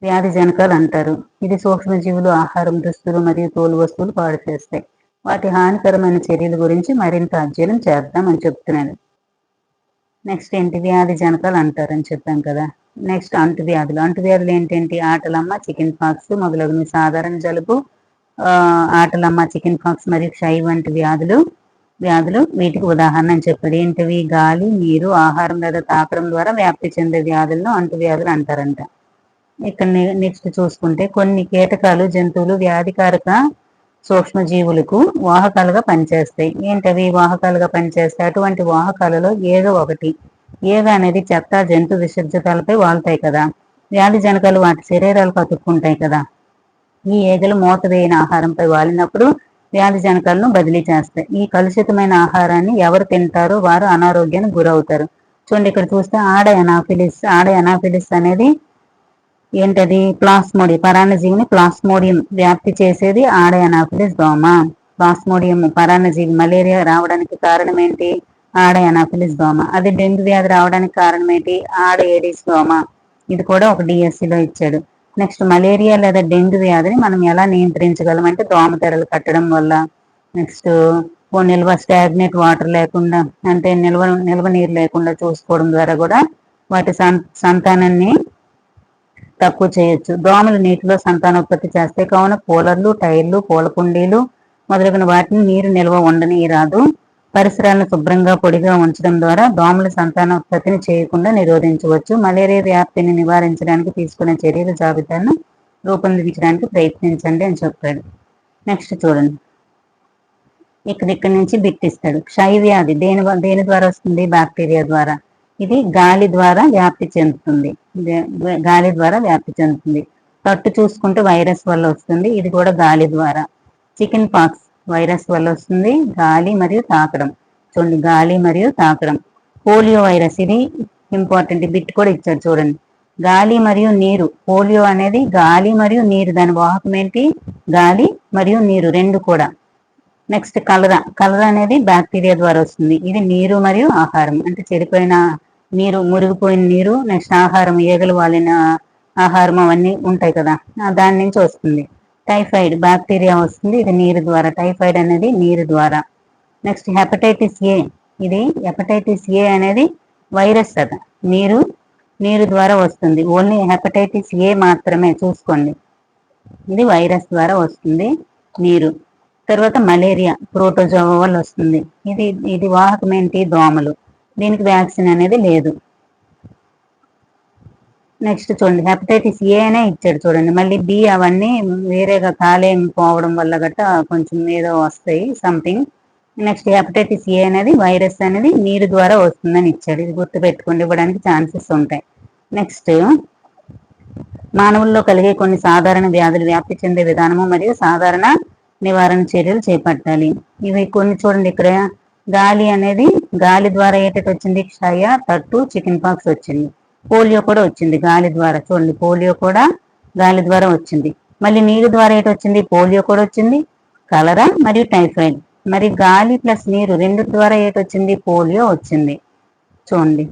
వ్యాధి జనకాలు అంటారు. ఇది సూక్ష్మజీవులు ఆహారం, దుస్తులు మరియు తోలు వస్తువులు పాడు చేస్తాయి. వాటి హానికరమైన చర్యల గురించి మరింత అధ్యయనం చేద్దామని చెప్తున్నాడు. నెక్స్ట్ ఏంటి? వ్యాధి జనకాలు అంటారని చెప్పాం కదా. నెక్స్ట్ అంటువ్యాధులు. అంటువ్యాధులు ఏంటంటే ఆటలమ్మ, చికెన్ పాక్స్ మొదలగునవి. సాధారణ జలుబు, ఆటలమ్మ, చికెన్ పాక్స్ మరియు క్షయ వంటి వ్యాధులు వీటికి ఉదాహరణ అని చెప్పాడు. ఏంటివి? గాలి, నీరు, ఆహారం లేదా తాకడం ద్వారా వ్యాప్తి చెందే వ్యాధులను అంటువ్యాధులు అంటారంట. ఇక్కడ నెక్స్ట్ చూసుకుంటే కొన్ని కీటకాలు, జంతువులు వ్యాధికారక సూక్ష్మజీవులకు వాహకాలుగా పనిచేస్తాయి. ఏంటవి వాహకాలుగా పనిచేస్తాయి? అటువంటి వాహకాలలో ఈగ ఒకటి. ఈగ అనేది చెత్త, జంతు విసర్జితాలపై వాళ్తాయి కదా. వ్యాధి జనకాలు వాటి శరీరాలకు అతుక్కుంటాయి కదా. ఈ ఈగలు మూత వేయని ఆహారంపై వాలినప్పుడు వ్యాధి జనకాలను బదిలీ చేస్తాయి. ఈ కలుషితమైన ఆహారాన్ని ఎవరు తింటారో వారు అనారోగ్యానికి గురవుతారు. చూడండి, ఇక్కడ చూస్తే ఆడ ఎనాఫిలిస్ అనేది ఏంటది? పరాన్నజీవిని ప్లాస్మోడియం వ్యాప్తి చేసేది ఆడ ఎనాఫిలిస్ దోమ. ప్లాస్మోడియం పరాన్నజీవి. మలేరియా రావడానికి కారణం ఏంటి? ఆడ ఎనాఫిలిస్ దోమ. అది డెంగ్యూ వ్యాధి రావడానికి కారణం ఏంటి? ఆడ ఏడిస్ దోమ. ఇది కూడా ఒక డిఎస్సిలో ఇచ్చాడు. నెక్స్ట్ మలేరియా లేదా డెంగ్యూ వ్యాధిని మనం ఎలా నియంత్రించగలం అంటే దోమతెరలు కట్టడం వల్ల. నెక్స్ట్ స్టాగ్నేట్ వాటర్ లేకుండా, అంటే నిల్వ నీరు లేకుండా చూసుకోవడం ద్వారా కూడా వాటి సంతానాన్ని తక్కువ చేయొచ్చు. దోమలు నీటిలో సంతానోత్పత్తి చేస్తాయి కావున కూలర్లు, టైర్లు, పూల కుండీలు మొదలగున వాటిని నీరు నిల్వ ఉండనీయరాదు. పరిసరాలను శుభ్రంగా పొడిగా ఉంచడం ద్వారా దోమల సంతానోత్పత్తిని చేయకుండా నిరోధించవచ్చు. మలేరియా వ్యాప్తిని నివారించడానికి తీసుకునే చర్యల జాబితాను రూపొందించడానికి ప్రయత్నించండి అని చెప్పాడు. నెక్స్ట్ చూడండి, ఇక్కడి నుంచి బిట్టిస్తాడు. క్షయ వ్యాధి దేని ద్వారా వస్తుంది? బ్యాక్టీరియా ద్వారా. ఇది గాలి ద్వారా వ్యాప్తి చెందుతుంది. తట్టు చూసుకుంటే వైరస్ వల్ల వస్తుంది. ఇది కూడా గాలి ద్వారా. చికెన్ పాక్స్ వైరస్ వల్ల వస్తుంది. గాలి మరియు తాకడం. చూడండి, గాలి మరియు తాకడం. పోలియో వైరస్, ఇది ఇంపార్టెంట్ బిట్ కూడా ఇచ్చాడు చూడండి. గాలి మరియు నీరు. పోలియో అనేది గాలి మరియు నీరు. దాని వాహకం ఏంటి? గాలి మరియు నీరు రెండు కూడా. నెక్స్ట్ కలరా అనేది బ్యాక్టీరియా ద్వారా వస్తుంది. ఇది నీరు మరియు ఆహారం. అంటే చెడిపోయిన నీరు, మురిగిపోయిన నీరు, నెక్స్ట్ ఆహారం, ఈగలు వాలిన ఆహారం అవన్నీ ఉంటాయి కదా, దాని నుంచి వస్తుంది. టైఫాయిడ్ బ్యాక్టీరియా వస్తుంది. ఇది నీరు ద్వారా. టైఫాయిడ్ అనేది నీరు ద్వారా. Next hepatitis A. ఇది హెపటైటిస్ ఏ అనేది వైరస్ అట. నీరు ద్వారా వస్తుంది. ఓన్లీ హెపటైటిస్ ఏ మాత్రమే చూసుకోండి. ఇది వైరస్ ద్వారా వస్తుంది, నీరు. తర్వాత మలేరియా ప్రోటోజోవా వల్ల వస్తుంది. ఇది వాహకం ఏంటి? దోమలు. దీనికి వ్యాక్సిన్ అనేది లేదు. నెక్స్ట్ చూడండి, హెపటైటిస్ ఏ అనే ఇచ్చాడు చూడండి. మళ్ళీ బి అవన్నీ వేరేగా కాలేయం పోవడం వల్ల గట్ట కొంచెం ఏదో వస్తాయి సంథింగ్. నెక్స్ట్ హెపటైటిస్ ఏ అనేది వైరస్ అనేది నీరు ద్వారా వస్తుందని ఇచ్చాడు. ఇది గుర్తుపెట్టుకోండి, ఇవ్వడానికి ఛాన్సెస్ ఉంటాయి. నెక్స్ట్ మానవుల్లో కలిగే కొన్ని సాధారణ వ్యాధులు వ్యాప్తి చెందే విధానము మరియు సాధారణ నివారణ చర్యలు చేపట్టాలి. ఇవి కొన్ని చూడండి. ఇక్కడ గాలి ద్వారా ఏటట్టు వచ్చింది? క్షయ, తట్టు, చికెన్ పాక్స్ వచ్చింది. పోలియో కూడా వచ్చింది గాలి ద్వారా. చూడండి, పోలియో కూడా గాలి ద్వారా వచ్చింది. మళ్ళీ నీరు ద్వారా ఏటి వచ్చింది? పోలియో కూడా వచ్చింది, కలరా మరియు టైఫాయిడ్. మరి గాలి ప్లస్ నీరు రెండు ద్వారా ఏటి వచ్చింది? పోలియో వచ్చింది. చూడండి,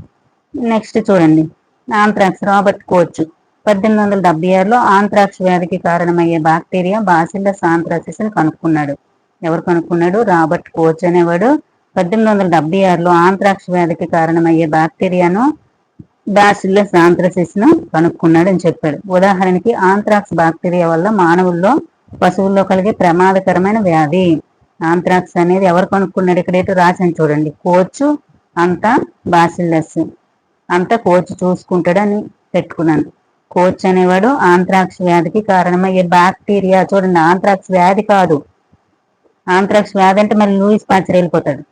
నెక్స్ట్ చూడండి, ఆంథ్రాక్స్. రాబర్ట్ కోచ్ 1876లో ఆంథ్రాక్స్ వ్యాధికి కారణమయ్యే బ్యాక్టీరియా బాసిల్లస్ ఆంథ్రాసిస్ ని కనుక్కున్నాడు. ఎవరు కనుక్కున్నాడు? రాబర్ట్ కోచ్ అనేవాడు 1876లో ఆంథ్రాక్స్ వ్యాధికి కారణమయ్యే బ్యాక్టీరియాను బాసిల్లస్ ఆంథ్రాసిస్ ను కనుక్కున్నాడు అని చెప్పాడు. ఉదాహరణకి ఆంథ్రాక్స్ బ్యాక్టీరియా వల్ల మానవుల్లో, పశువుల్లో కలిగే ప్రమాదకరమైన వ్యాధి. ఆంథ్రాక్స్ అనేది ఎవరు కనుక్కున్నాడు? ఇక్కడేటో రాశాను చూడండి. కోచ్ అంతా బాసిల్లస్ అంతా కోచ్ చూసుకుంటాడని పెట్టుకున్నాను. కోచ్ అనేవాడు ఆంథ్రాక్స్ వ్యాధికి కారణమయ్యే బ్యాక్టీరియా. చూడండి, ఆంథ్రాక్స్ వ్యాధి కాదు. ఆంథ్రాక్స్ వ్యాధి అంటే మళ్ళీ లూయిస్ పాచర్ వెళ్ళిపోతాడు.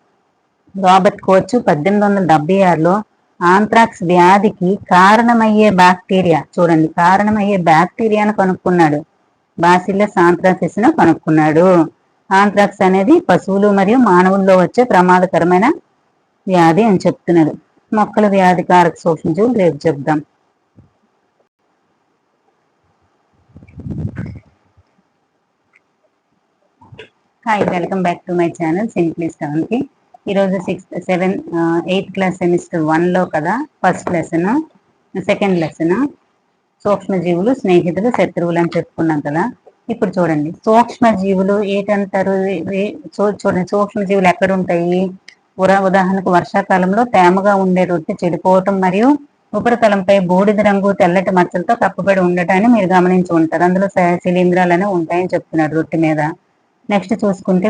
రాబర్ట్ కోచ్ 1876లో ఆంథ్రాక్స్ వ్యాధికి కారణమయ్యే బ్యాక్టీరియా, చూడండి, కారణమయ్యే బ్యాక్టీరియాను కనుక్కున్నాడు. బాసిల్లస్ ఆంథ్రాసిస్ ను కనుక్కున్నాడు. ఆంథ్రాక్స్ అనేది పశువులు మరియు మానవుల్లో వచ్చే ప్రమాదకరమైన వ్యాధి అని చెప్తున్నారు. మొక్కల వ్యాధికారక సూక్ష్మజీవులు రేపు చెప్దాం. Hi, welcome back to my channel simply కి. ఈరోజు 8th క్లాస్ సెమిస్టర్ 1లో కదా ఫస్ట్ లెసన్, సెకండ్ లెసన్ సూక్ష్మజీవులు స్నేహితులు శత్రువులు అని చెప్పుకున్నాం కదా. ఇప్పుడు చూడండి, సూక్ష్మజీవులు ఏంటంటారు? చూడండి, సూక్ష్మజీవులు ఎక్కడ ఉంటాయి? ఉదాహరణకు వర్షాకాలంలో తేమగా ఉండే రొట్టె చెడిపోవటం మరియు ఉపరితలంపై బూడిద రంగు తెల్లటి మచ్చలతో కప్పబడి ఉండటాన్ని మీరు గమనించి ఉంటారు. అందులో శిలీంధ్రాలు ఉంటాయని చెప్తున్నారు రొట్టె మీద. నెక్స్ట్ చూసుకుంటే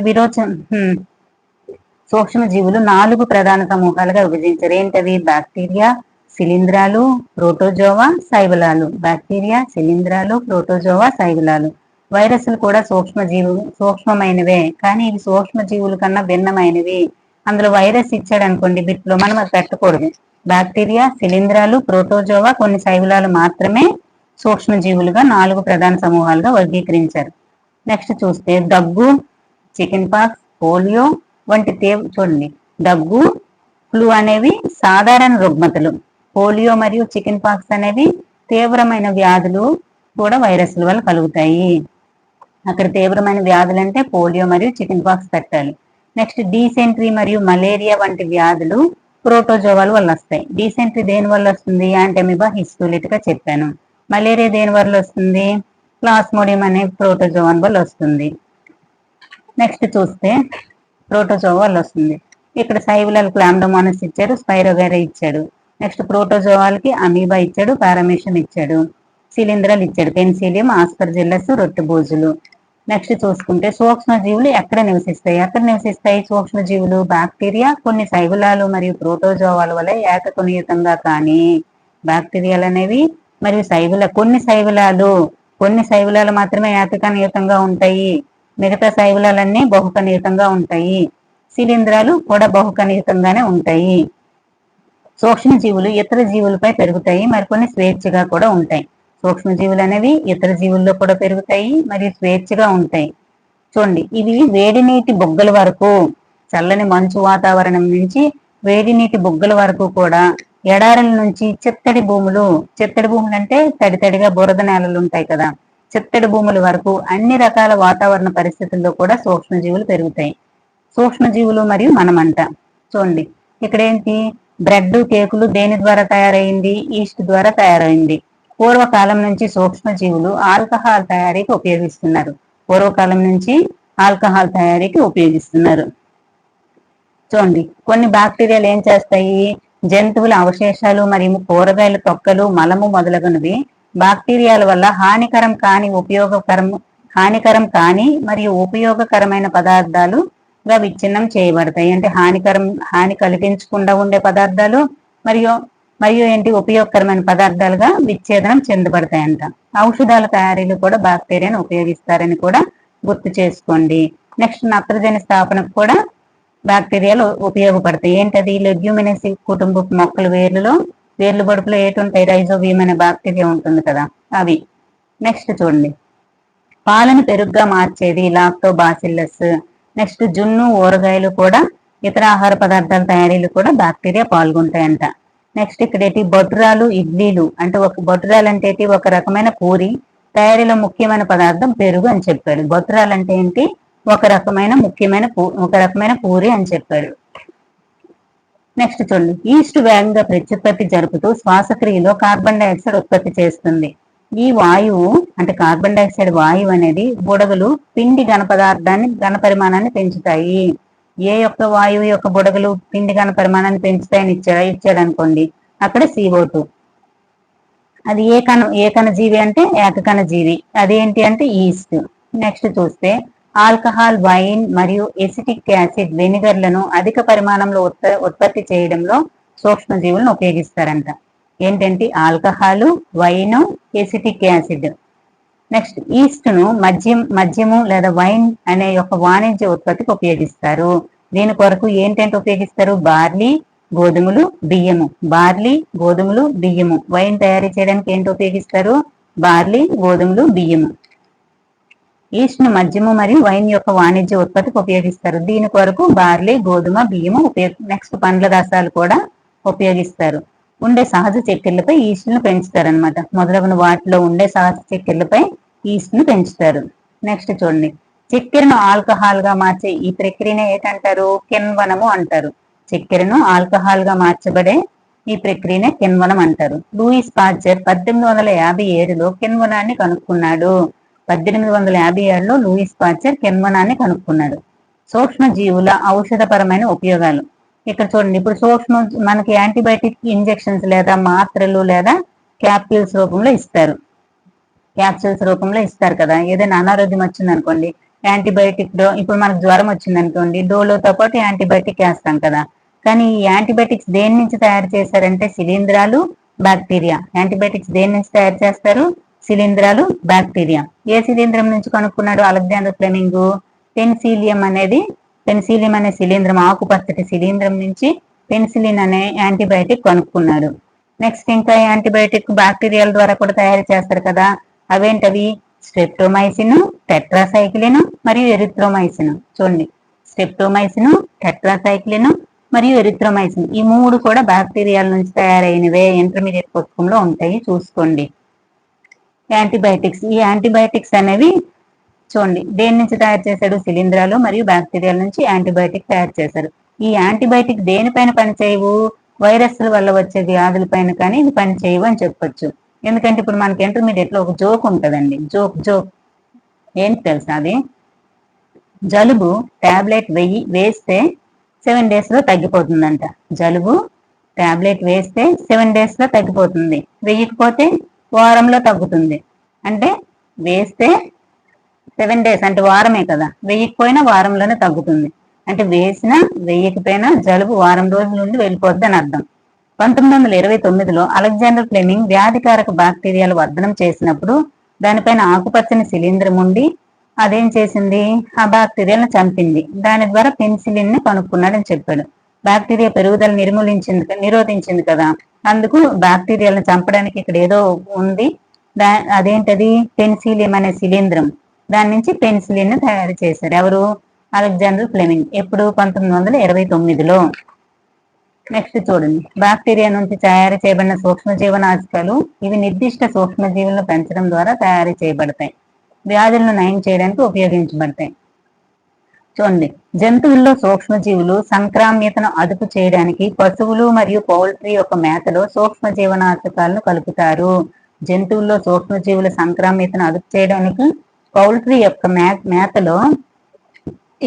సూక్ష్మజీవులు 4 ప్రధాన సమూహాలుగా విభజించారు. ఏంటవి? బ్యాక్టీరియా, శిలీంధ్రాలు, ప్రోటోజోవా, శైవలాలు. బ్యాక్టీరియా, శిలీంధ్రాలు, ప్రోటోజోవా, శైవలాలు. వైరస్లు కూడా సూక్ష్మమైనవే, కానీ ఇవి సూక్ష్మజీవుల కన్నా భిన్నమైనవి. అందులో వైరస్ ఇచ్చాడు అనుకోండి బిట్లో, మనం అది పెట్టకూడదు. బ్యాక్టీరియా, శిలీంధ్రాలు, ప్రోటోజోవా, కొన్ని శైవలాలు మాత్రమే సూక్ష్మజీవులుగా 4 ప్రధాన సమూహాలుగా వర్గీకరించారు. నెక్స్ట్ చూస్తే దగ్గు, చికెన్ పాక్స్, పోలియో వంటి చూడండి, దగ్గు, ఫ్లూ అనేవి సాధారణ రుగ్మతలు. పోలియో మరియు చికెన్ పాక్స్ అనేవి తీవ్రమైన వ్యాధులు కూడా వైరస్ల వల్ల కలుగుతాయి. అక్కడ తీవ్రమైన వ్యాధులు అంటే పోలియో మరియు చికెన్ పాక్స్ పెట్టాలి. నెక్స్ట్ డీసెంట్రీ మరియు మలేరియా వంటి వ్యాధులు ప్రోటోజోవాల వల్ల వస్తాయి. డీసెంట్రీ దేని వల్ల వస్తుంది? యాంటెమిబా హిస్టోలిటిగా చెప్పాను. మలేరియా దేని వల్ల వస్తుంది? ప్లాస్మోడియం అనే ప్రోటోజోవాన్ వల్ల వస్తుంది. నెక్స్ట్ చూస్తే ప్రోటోజోవా వల్ల వస్తుంది. ఇక్కడ శైవలాలు క్లామ్డోమోనస్ ఇచ్చాడు, స్పైరోగైరా ఇచ్చాడు. నెక్స్ట్ ప్రోటోజోవాలకి అమీబా ఇచ్చాడు, పారామీషియం ఇచ్చాడు. శిలీంధ్రాలు ఇచ్చాడు, పెన్సిలియం, ఆస్పర్జిల్లస్, రొట్టె బూజులు. నెక్స్ట్ చూసుకుంటే సూక్ష్మజీవులు ఎక్కడ నివసిస్తాయి? సూక్ష్మజీవులు బ్యాక్టీరియా, కొన్ని శైవలాలు మరియు ప్రోటోజోవాల వల్ల ఏకకణీయుతంగా కానీ, బ్యాక్టీరియాలు అనేవి మరియు కొన్ని శైవలాలు మాత్రమే ఏకకణీయుతంగా ఉంటాయి. మిగతా శైవలాలన్నీ బహుకణీయుతంగా ఉంటాయి. శిలీంధ్రాలు కూడా బహుకణీయుతంగానే ఉంటాయి. సూక్ష్మజీవులు ఇతర జీవులపై పెరుగుతాయి, మరికొన్ని స్వేచ్ఛగా కూడా ఉంటాయి. సూక్ష్మజీవులు అనేవి ఇతర జీవుల్లో కూడా పెరుగుతాయి మరియు స్వేచ్ఛగా ఉంటాయి. చూడండి, ఇవి వేడి నీటి బుగ్గల వరకు, చల్లని మంచు వాతావరణం నుంచి వేడి నీటి బుగ్గల వరకు కూడా, ఎడారుల నుంచి చిత్తడి భూములు అంటే తడితడిగా బురద నేలలు ఉంటాయి కదా, చిత్తడి భూముల వరకు అన్ని రకాల వాతావరణ పరిస్థితుల్లో కూడా సూక్ష్మజీవులు పెరుగుతాయి. సూక్ష్మజీవులు మరియు మనమంట. చూడండి, ఇక్కడ ఏంటి? బ్రెడ్, కేకులు దేని ద్వారా తయారైంది? ఈస్ట్ ద్వారా తయారైంది. పూర్వకాలం నుంచి సూక్ష్మజీవులు ఆల్కహాల్ తయారీకి ఉపయోగిస్తున్నారు. చూడండి, కొన్ని బ్యాక్టీరియాలు ఏం చేస్తాయి? జంతువుల అవశేషాలు మరియు కూరగాయల తొక్కలు, మలము మొదలగునవి బ్యాక్టీరియాల వల్ల హానికరం కాని మరియు ఉపయోగకరమైన పదార్థాలుగా విచ్ఛిన్నం చేయబడతాయి. అంటే హాని కలిగించకుండా ఉండే పదార్థాలు మరియు ఉపయోగకరమైన పదార్థాలుగా విచ్ఛేదనం చెందబడతాయంట. ఔషధాల తయారీలు కూడా బ్యాక్టీరియాను ఉపయోగిస్తారని కూడా గుర్తు చేసుకోండి. నెక్స్ట్ నత్రజని స్థాపనకు కూడా బ్యాక్టీరియాలు ఉపయోగపడతాయి. ఏంటది? లెగ్యూమినేసి కుటుంబపు మొక్కల వేర్లు బడుపులో ఏటుంటాయి? రైజోబియం అనే బ్యాక్టీరియా ఉంటుంది కదా, అవి. నెక్స్ట్ చూడండి, పాలను పెరుగుగా మార్చేది లాక్టోబాసిల్లస్. నెక్స్ట్ జున్ను, ఊరగాయలు కూడా ఇతర ఆహార పదార్థాల తయారీలు కూడా బ్యాక్టీరియా పాల్గొంటాయంట. నెక్స్ట్ ఇక్కడ బొటురాలు, ఇడ్లీలు అంటే బొటురాలు అంటే ఒక రకమైన పూరి, తయారీలో ముఖ్యమైన పదార్థం పెరుగు అని చెప్పాడు. బొటురాలు అంటే ఏంటి? ఒక రకమైన పూరి అని చెప్పాడు. నెక్స్ట్ చూడండి, ఈస్ట్ వేగంగా ప్రత్యుత్పత్తి జరుపుతూ శ్వాసక్రియలో కార్బన్ డైఆక్సైడ్ ఉత్పత్తి చేస్తుంది. ఈ వాయువు అంటే కార్బన్ డైఆక్సైడ్ వాయువు అనేది బుడగలు పిండి ఘన పరిమాణాన్ని పెంచుతాయి. ఏ యొక్క వాయువు యొక్క బుడగలు పిండి ఘన పరిమాణాన్ని పెంచుతాయని ఇచ్చాడు అనుకోండి, అక్కడ CO2. అది ఏ కణజీవి అంటే ఏకకణ జీవి. అదేంటి అంటే ఈస్ట్. నెక్స్ట్ చూస్తే ఆల్కహాల్, వైన్ మరియు ఎసిటిక్ యాసిడ్, వెనిగర్లను అధిక పరిమాణంలో ఉత్పత్తి చేయడంలో సూక్ష్మజీవులను ఉపయోగిస్తారంట. ఏంటంటే alcohol, wine, acetic acid. Next east ను మద్యము లేదా వైన్ అనే యొక్క వాణిజ్య ఉత్పత్తికి ఉపయోగిస్తారు. దీని కొరకు ఏంటంటే ఉపయోగిస్తారు? బార్లీ, గోధుమలు, బియ్యము. వైన్ తయారీ చేయడానికి ఏంటి ఉపయోగిస్తారు? బార్లీ, గోధుమలు, బియ్యము. ఈస్ట్ ను మద్యము మరియు వైన్ యొక్క వాణిజ్య ఉత్పత్తికి ఉపయోగిస్తారు. దీని కొరకు బార్లీ, గోధుమ, బియ్యము నెక్స్ట్ పండ్ల రసాలు కూడా ఉపయోగిస్తారు. ఉండే సహజ చక్కెరలపై ఈస్ట్ ను పెంచుతారు అనమాట. మొదలగున వాటిలో ఉండే సహజ చక్కెరలపై ఈస్ట్ ను పెంచుతారు. నెక్స్ట్ చూడండి, చక్కెరను ఆల్కహాల్ గా మార్చే ఈ ప్రక్రియను ఏంటంటారు? కిణ్వనము అంటారు. చక్కెరను ఆల్కహాల్ గా మార్చబడే ఈ ప్రక్రియనే కిణ్వనం అంటారు. లూయిస్ పాస్చర్ 1857లో కిణ్వనాన్ని కనుక్కున్నాడు. 1857లో లూయిస్ పాస్చర్ కిణ్వనాన్ని కనుక్కున్నాడు. సూక్ష్మ జీవుల ఔషధపరమైన ఉపయోగాలు ఇక్కడ చూడండి. ఇప్పుడు మనకి యాంటీబయాటిక్ ఇంజెక్షన్స్ లేదా మాత్రలు లేదా క్యాప్సూల్స్ రూపంలో ఇస్తారు. క్యాప్సూల్స్ రూపంలో ఇస్తారు కదా. ఏదైనా అనారోగ్యం వచ్చింది అనుకోండి, యాంటీబయాటిక్ ఇప్పుడు మనకు జ్వరం వచ్చింది అనుకోండి, డోలోతో పాటు యాంటీబయాటిక్ వేస్తాం కదా. కానీ ఈ యాంటీబయాటిక్స్ దేని నుంచి తయారు చేశారంటే శిలీంధ్రాలు, బ్యాక్టీరియా. యాంటీబయాటిక్స్ దేని నుంచి తయారు చేస్తారు? శిలీంధ్రాలు, బ్యాక్టీరియా. ఏ శిలీంధ్రం నుంచి కనుక్కున్నాడు అలెగ్జాండర్ ఫ్లెమింగ్? పెన్సిలియం అనే శిలీంధ్రం, ఆకుపచ్చటి శిలీంధ్రం నుంచి పెన్సిలిన్ అనే యాంటీబయాటిక్ కనుక్కున్నాడు. నెక్స్ట్ ఇంకా యాంటీబయాటిక్ బ్యాక్టీరియాల ద్వారా కూడా తయారు చేస్తారు కదా. అవేంటవి? స్ట్రెప్టోమైసిన్, టెట్రాసైక్లిన్ మరియు ఎరిథ్రోమైసిన్. చూడండి, స్ట్రెప్టోమైసిన్, టెట్రాసైక్లిన్ మరియు ఎరిథ్రోమైసిన్ ఈ మూడు కూడా బ్యాక్టీరియాల నుంచి తయారైనవే. ఇంటర్మీడియట్ పుస్తకంలో ఉంటాయి, చూసుకోండి. ఈ యాంటీబయాటిక్స్ అనేవి చూడండి దేని నుంచి తయారు చేశాడు? శిలీంధ్రాలు మరియు బ్యాక్టీరియాల నుంచి యాంటీబయాటిక్ తయారు చేశారు. ఈ యాంటీబయాటిక్ దేనిపైన పనిచేయవు? వైరస్ల వల్ల వచ్చే వ్యాధుల పైన కానీ ఇది పనిచేయవు అని చెప్పొచ్చు. ఎందుకంటే ఇప్పుడు మనకి ఇంటర్మీడియట్ లో ఒక జోక్ ఉంటదండి. జోక్ ఏంటి తెలుసా? అది జలుబు టాబ్లెట్ వేస్తే 7 days లో తగ్గిపోతుందంట. జలుబు టాబ్లెట్ వేస్తే 7 days లో తగ్గిపోతుంది. వేయకపోతే వారంలో తగ్గుతుంది. అంటే వేస్తే 7 days అంటే వారమే కదా, వేయకపోయినా వారంలోనే తగ్గుతుంది. అంటే వేసినా వేయకపోయినా జలుబు వారం రోజుల నుండి వెళ్ళిపోద్ది అని అర్థం. 1929లో అలెగ్జాండర్ ఫ్లెమింగ్ వ్యాధికారక బ్యాక్టీరియాలు వర్ధనం చేసినప్పుడు దానిపైన ఆకుపచ్చని శిలీంధ్రం ఉండి అదేం చేసింది? ఆ బ్యాక్టీరియాలను చంపింది. దాని ద్వారా పెన్సిలిన్ ని కనుక్కున్నాడని చెప్పాడు. బ్యాక్టీరియా పెరుగుదల నిరోధించింది కదా. అందుకు బ్యాక్టీరియాలను చంపడానికి ఇక్కడ ఏదో ఉంది. అదేంటది? పెన్సిలియం అనే శిలీంధ్రం. దాని నుంచి పెన్సిలిన్ ని తయారు చేశారు. ఎవరు? Alexander Fleming. ఎప్పుడు? 1929లో. నెక్స్ట్ చూడండి, బ్యాక్టీరియా నుంచి తయారు చేయబడిన సూక్ష్మజీవనాశకాలు ఇవి నిర్దిష్ట సూక్ష్మజీవులను పెంచడం ద్వారా తయారు చేయబడతాయి. వ్యాధులను నయం చేయడానికి ఉపయోగించబడతాయి. చూడండి, జంతువుల్లో సూక్ష్మజీవులు సంక్రామ్యతను అదుపు చేయడానికి పశువులు మరియు పౌల్ట్రీ యొక్క మేతలో సూక్ష్మజీవనాశకాలను కలుపుతారు. జంతువుల్లో సూక్ష్మజీవుల సంక్రామ్యతను అదుపు చేయడానికి పౌల్ట్రీ యొక్క మేతలో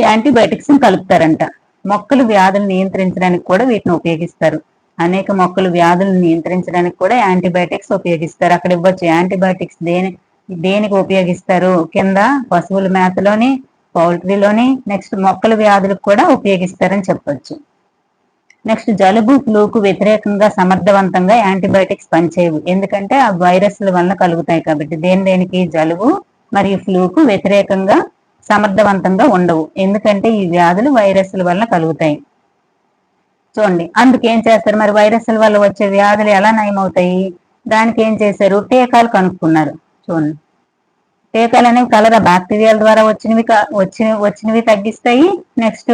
యాంటీబయాటిక్స్ కలుపుతారంట. మొక్కలు వ్యాధులు నియంత్రించడానికి కూడా వీటిని ఉపయోగిస్తారు. అనేక మొక్కలు వ్యాధులను నియంత్రించడానికి కూడా యాంటీబయాటిక్స్ ఉపయోగిస్తారు. అక్కడ ఇవ్వచ్చు యాంటీబయాటిక్స్ దేనికి ఉపయోగిస్తారు? కింద పశువుల మేతలోని, పౌల్ట్రీలోని, నెక్స్ట్ మొక్కల వ్యాధులకు కూడా ఉపయోగిస్తారని చెప్పొచ్చు. నెక్స్ట్ జలుబు, ఫ్లూకు వ్యతిరేకంగా సమర్థవంతంగా యాంటీబయాటిక్స్ పనిచేయవు. ఎందుకంటే ఆ వైరస్ల వలన కలుగుతాయి కాబట్టి. దేనికి? జలుబు మరియు ఫ్లూకు వ్యతిరేకంగా సమర్థవంతంగా ఉండవు. ఎందుకంటే ఈ వ్యాధులు వైరస్ల వల్ల కలుగుతాయి. చూడండి, అందుకేం చేస్తారు మరి? వైరస్ల వల్ల వచ్చే వ్యాధులు ఎలా నయమవుతాయి? దానికి ఏం చేశారు? టీకాలు కనుక్కున్నారు. చూడండి, టీకాలు అనేవి కలరా బ్యాక్టీరియాల ద్వారా వచ్చినవి తగ్గిస్తాయి. నెక్స్ట్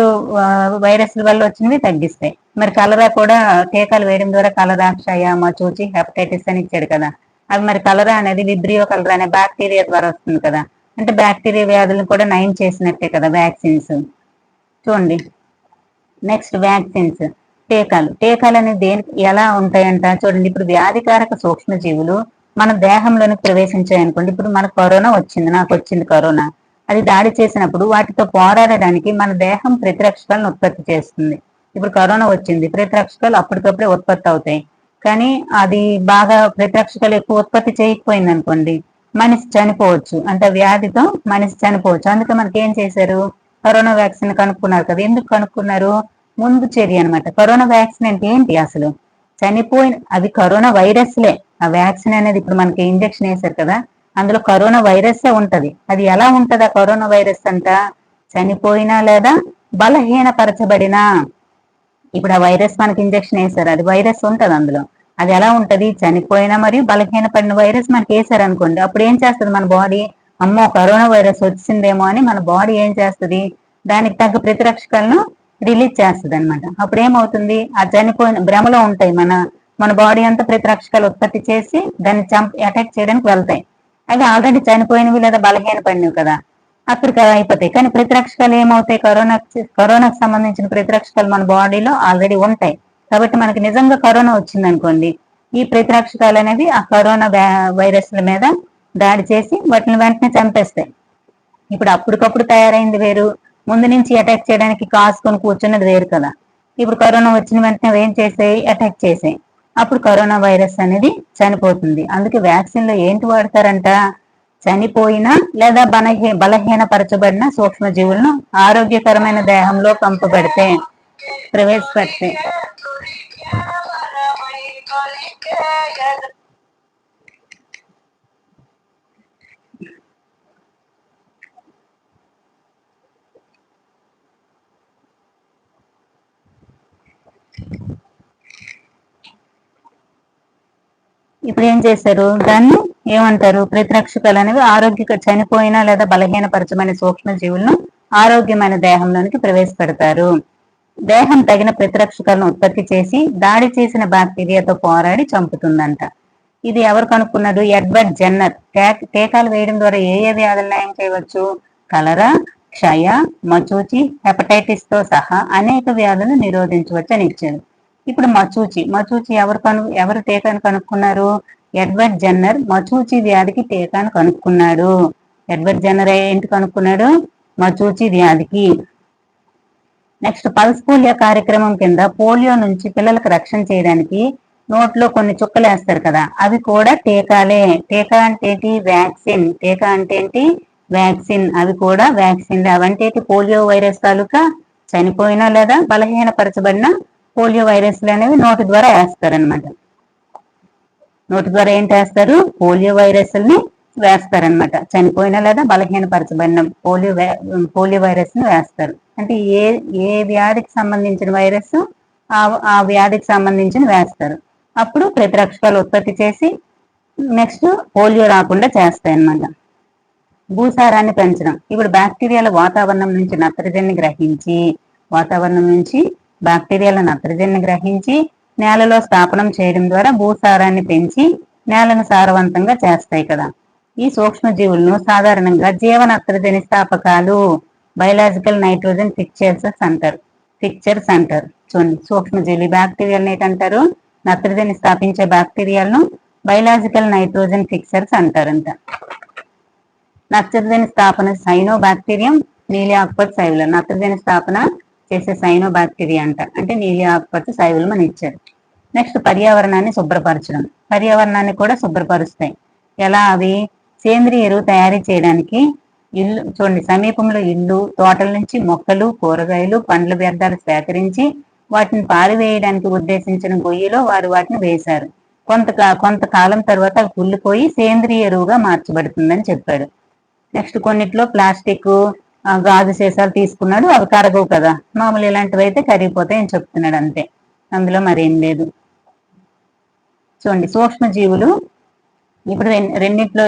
వైరస్ల వల్ల వచ్చినవి తగ్గిస్తాయి. మరి కలరా కూడా టీకాలు వేయడం ద్వారా కలరా, క్షయ, మచూచి, హెపటైటిస్ అని ఇచ్చాడు కదా. అవి మరి కలరా అనేది విబ్రియో కలరా అనే బ్యాక్టీరియా ద్వారా వస్తుంది కదా. అంటే బ్యాక్టీరియా వ్యాధులను కూడా నయం చేసినట్టే కదా వ్యాక్సిన్స్. చూడండి, నెక్స్ట్ వ్యాక్సిన్స్. టీకాలు అనేది ఎలా ఉంటాయంట? చూడండి, ఇప్పుడు వ్యాధికారక సూక్ష్మజీవులు మన దేహంలోనికి ప్రవేశించాయనుకోండి. ఇప్పుడు మనకు కరోనా వచ్చింది, నాకు వచ్చింది కరోనా. అది దాడి చేసినప్పుడు వాటితో పోరాడడానికి మన దేహం ప్రతిరక్షకాలను ఉత్పత్తి చేస్తుంది. ఇప్పుడు కరోనా వచ్చింది, ప్రతిరక్షకాలు అప్పటికప్పుడే ఉత్పత్తి అవుతాయి. కానీ అది బాగా ప్రతిరక్షకాలు ఎక్కువ ఉత్పత్తి చేయకపోయింది అనుకోండి, మనిషి చనిపోవచ్చు. అంటే వ్యాధితో మనిషి చనిపోవచ్చు. అందుకే మనకి ఏం చేశారు? కరోనా వ్యాక్సిన్ కనుక్కున్నారు కదా. ఎందుకు కనుక్కున్నారు? ముందు చర్య అనమాట. కరోనా వ్యాక్సిన్ అంటే ఏంటి అసలు? అవి కరోనా వైరస్లే. ఆ వ్యాక్సిన్ అనేది ఇప్పుడు మనకి ఇంజెక్షన్ వేశారు కదా, అందులో కరోనా వైరస్సే ఉంటది. అది ఎలా ఉంటది ఆ కరోనా వైరస్ అంట? చనిపోయినా లేదా బలహీనపరచబడినా. ఇప్పుడు ఆ వైరస్ మనకి ఇంజెక్షన్ వేశారు, అది వైరస్ ఉంటది అందులో. అది ఎలా ఉంటది? చనిపోయిన మరియు బలహీనపడిన వైరస్ మనకి వేసారు అనుకోండి, అప్పుడు ఏం చేస్తుంది మన బాడీ? అమ్మో కరోనా వైరస్ వచ్చిందేమో అని మన బాడీ ఏం చేస్తుంది, దానికి తగ్గ ప్రతిరక్షకాలను రిలీజ్ చేస్తుంది అనమాట. అప్పుడు ఏమవుతుంది, ఆ చనిపోయిన భ్రమలో ఉంటాయి మన బాడీ అంతా ప్రతిరక్షకాలు ఉత్పత్తి చేసి దాన్ని అటాక్ చేయడానికి వెళ్తాయి. అవి ఆల్రెడీ చనిపోయినవి లేదా బలహీన పడినవి కదా, అక్కడికి అయిపోతాయి. కానీ ప్రతిరక్షకాలు ఏమవుతాయి, కరోనాకు సంబంధించిన ప్రతిరక్షకాలు మన బాడీలో ఆల్రెడీ ఉంటాయి. కాబట్టి మనకి నిజంగా కరోనా వచ్చింది అనుకోండి, ఈ ప్రతిరక్షకాలు అనేవి ఆ కరోనా వైరస్ల మీద దాడి చేసి వాటిని వెంటనే చంపేస్తాయి. ఇప్పుడు అప్పటికప్పుడు తయారైంది వేరు, ముందు నుంచి అటాక్ చేయడానికి కాసుకొని కూర్చున్నది వేరు కదా. ఇప్పుడు కరోనా వచ్చిన వెంటనే ఏం చేసాయి, అటాక్ చేసాయి. అప్పుడు కరోనా వైరస్ అనేది చనిపోతుంది. అందుకే వ్యాక్సిన్ లో ఏంటి వాడతారంట, చనిపోయిన లేదా బలహీనపరచబడిన సూక్ష్మజీవులను ఆరోగ్యకరమైన దేహంలో ప్రవేశపెడితే ఇప్పుడు ఏం చేశారు, దాన్ని ఏమంటారు, ప్రతిరక్షకాలు అనేవి చనిపోయిన లేదా బలహీనపరచమైన సూక్ష్మ జీవులను ఆరోగ్యమైన దేహంలోనికి ప్రవేశపెడతారు. దేహం తగిన ప్రతిరక్షకాలను ఉత్పత్తి చేసి దాడి చేసిన బ్యాక్టీరియాతో పోరాడి చంపుతుందంట. ఇది ఎవరు కనుక్కున్నాడు, ఎడ్వర్డ్ జెన్నర్. టీకాలు వేయడం ద్వారా ఏ ఏ వ్యాధులు నయం చేయవచ్చు, కలరా, క్షయ, మచూచి, హెపటైటిస్ తో సహా అనేక వ్యాధులను నిరోధించవచ్చు అని ఇచ్చాడు. ఇప్పుడు మచూచి ఎవరు టీకాను కనుక్కున్నారు, ఎడ్వర్డ్ జెన్నర్ మచూచి వ్యాధికి టీకాను కనుక్కున్నాడు. ఎడ్వర్డ్ జెన్నర్ ఏంటి కనుక్కున్నాడు, మచూచి వ్యాధికి. నెక్స్ట్ పల్స్ పోలియో కార్యక్రమం కింద పోలియో నుంచి పిల్లలకు రక్షణ చేయడానికి నోట్లో కొన్ని చుక్కలు వేస్తారు కదా, అవి కూడా టీకాలే. టీకా అంటే ఏంటి, వ్యాక్సిన్. టీకా అంటే ఏంటి, వ్యాక్సిన్. అవి కూడా వ్యాక్సిన్లే. అవంటే పోలియో వైరస్ తాలూకా చనిపోయిన లేదా బలహీనపరచబడిన పోలియో వైరస్లు అనేవి నోటి ద్వారా వేస్తారనమాట. నోటి ద్వారా ఏంటి వేస్తారు, పోలియో వైరస్ని వేస్తారనమాట. చనిపోయిన లేదా బలహీనపరచబడిన పోలియో వైరస్ ని వేస్తారు. అంటే ఏ వ్యాధికి సంబంధించిన వైరస్ ఆ వ్యాధికి సంబంధించిన వేస్తారు. అప్పుడు ప్రతిరక్షకాలు ఉత్పత్తి చేసి నెక్స్ట్ పోలియో రాకుండా చేస్తాయి అన్నమాట. భూసారాన్ని పెంచడం. ఇప్పుడు బ్యాక్టీరియాల వాతావరణం నుంచి నత్రజనిని గ్రహించి నేలలో స్థాపనం చేయడం ద్వారా భూసారాన్ని పెంచి నేలను సారవంతంగా చేస్తాయి కదా. ఈ సూక్ష్మజీవులను సాధారణంగా జీవ నత్రజని స్థాపకాలు, బయలాజికల్ నైట్రోజన్ ఫిక్చర్స్ అంటారు. చూడండి, సూక్ష్మజీవులు బ్యాక్టీరియాలను ఏంటంటారు, నత్రజని స్థాపించే బ్యాక్టీరియాలను బయలాజికల్ నైట్రోజన్ ఫిక్చర్స్ అంటారంట. నత్రజని స్థాపన సైనో బ్యాక్టీరియం, నీలి ఆకుపచ్చ శైవులం. నత్రజని స్థాపన చేసే సైనో బ్యాక్టీరియా అంట, అంటే నీలి ఆకుపచ్చ శైవులం అని ఇచ్చారు. నెక్స్ట్ పర్యావరణాన్ని శుభ్రపరచడం. పర్యావరణాన్ని కూడా శుభ్రపరుస్తాయి. ఎలా అవి, సేంద్రియ ఎరువు తయారీ చేయడానికి చూడండి, సమీపంలో ఇల్లు, తోటల నుంచి మొక్కలు, కూరగాయలు, పండ్ల వ్యర్థాలు సేకరించి వాటిని పారివేయడానికి ఉద్దేశించిన గొయ్యిలో వారు వాటిని వేశారు. కొంతకాలం తర్వాత కుళ్ళిపోయి సేంద్రియ ఎరువుగా మార్చబడుతుందని చెప్పాడు. నెక్స్ట్ కొన్నిట్లో ప్లాస్టిక్, గాజు సీసాలు తీసుకున్నాడు, అవి కరగవు కదా, మామూలు ఇలాంటివి అయితే కరిగిపోతాయి అని చెప్తున్నాడు, అంతే, అందులో మరేం లేదు. చూడండి, సూక్ష్మజీవులు ఇప్పుడు రెండింటిలో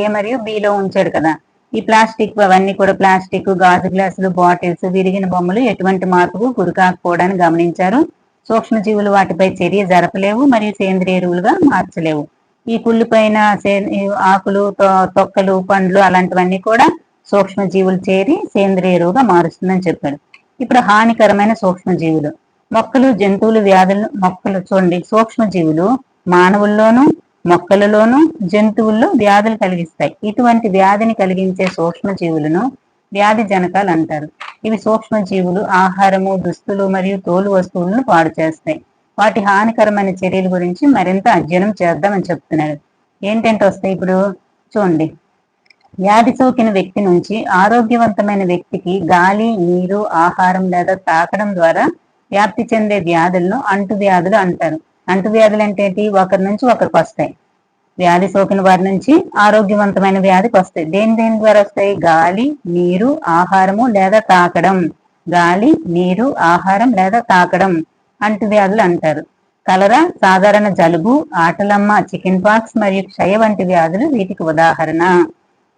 ఏ మరియు బిలో ఉంచాడు కదా. ఈ ప్లాస్టిక్ అవన్నీ కూడా, ప్లాస్టిక్, గాజు గ్లాసులు, బాటిల్స్, విరిగిన బొమ్మలు ఎటువంటి మార్పుకు గురికాకపోవడాన్ని గమనించారు. సూక్ష్మజీవులు వాటిపై చర్య జరపలేవు మరియు సేంద్రియ ఎరువులుగా మార్చలేవు. ఈ కుళ్ళిపోయిన ఆకులు, తొక్కలు, పండ్లు అలాంటివన్నీ కూడా సూక్ష్మజీవులు చేరి సేంద్రియ ఎరువుగా మారుస్తుందని చెప్పాడు. ఇప్పుడు హానికరమైన సూక్ష్మజీవులు. మొక్కలు, జంతువులు, మొక్కలు చూడండి, సూక్ష్మజీవులు మానవుల్లోనూ, మొక్కలలోనూ, జంతువుల్లో వ్యాధులు కలిగిస్తాయి. ఇటువంటి వ్యాధిని కలిగించే సూక్ష్మజీవులను వ్యాధి జనకాలు అంటారు. ఇవి సూక్ష్మజీవులు ఆహారము, దుస్తులు మరియు తోలు వస్తువులను పాడు చేస్తాయి. వాటి హానికరమైన చర్యల గురించి మరింత అధ్యయనం చేద్దామని చెప్తున్నాడు. ఏంటంటే వస్తాయి ఇప్పుడు చూడండి, వ్యాధి సోకిన వ్యక్తి నుంచి ఆరోగ్యవంతమైన వ్యక్తికి గాలి, నీరు, ఆహారం లేదా తాకడం ద్వారా వ్యాప్తి చెందే వ్యాధులను అంటువ్యాధులు అంటారు. అంటువ్యాధులు అంటే ఏంటి, ఒకరి నుంచి ఒకరికి వస్తాయి. వ్యాధి సోకిన వారి నుంచి ఆరోగ్యవంతమైన వ్యాధికి వస్తాయి. దేని ద్వారా వస్తాయి, గాలి, నీరు, ఆహారము లేదా తాకడం. గాలి, నీరు, ఆహారం లేదా తాకడం అంటువ్యాధులు అంటారు. కలరా, సాధారణ జలుబు, ఆటలమ్మ, చికెన్ పాక్స్ మరియు క్షయ వంటి వ్యాధులు వీటికి ఉదాహరణ.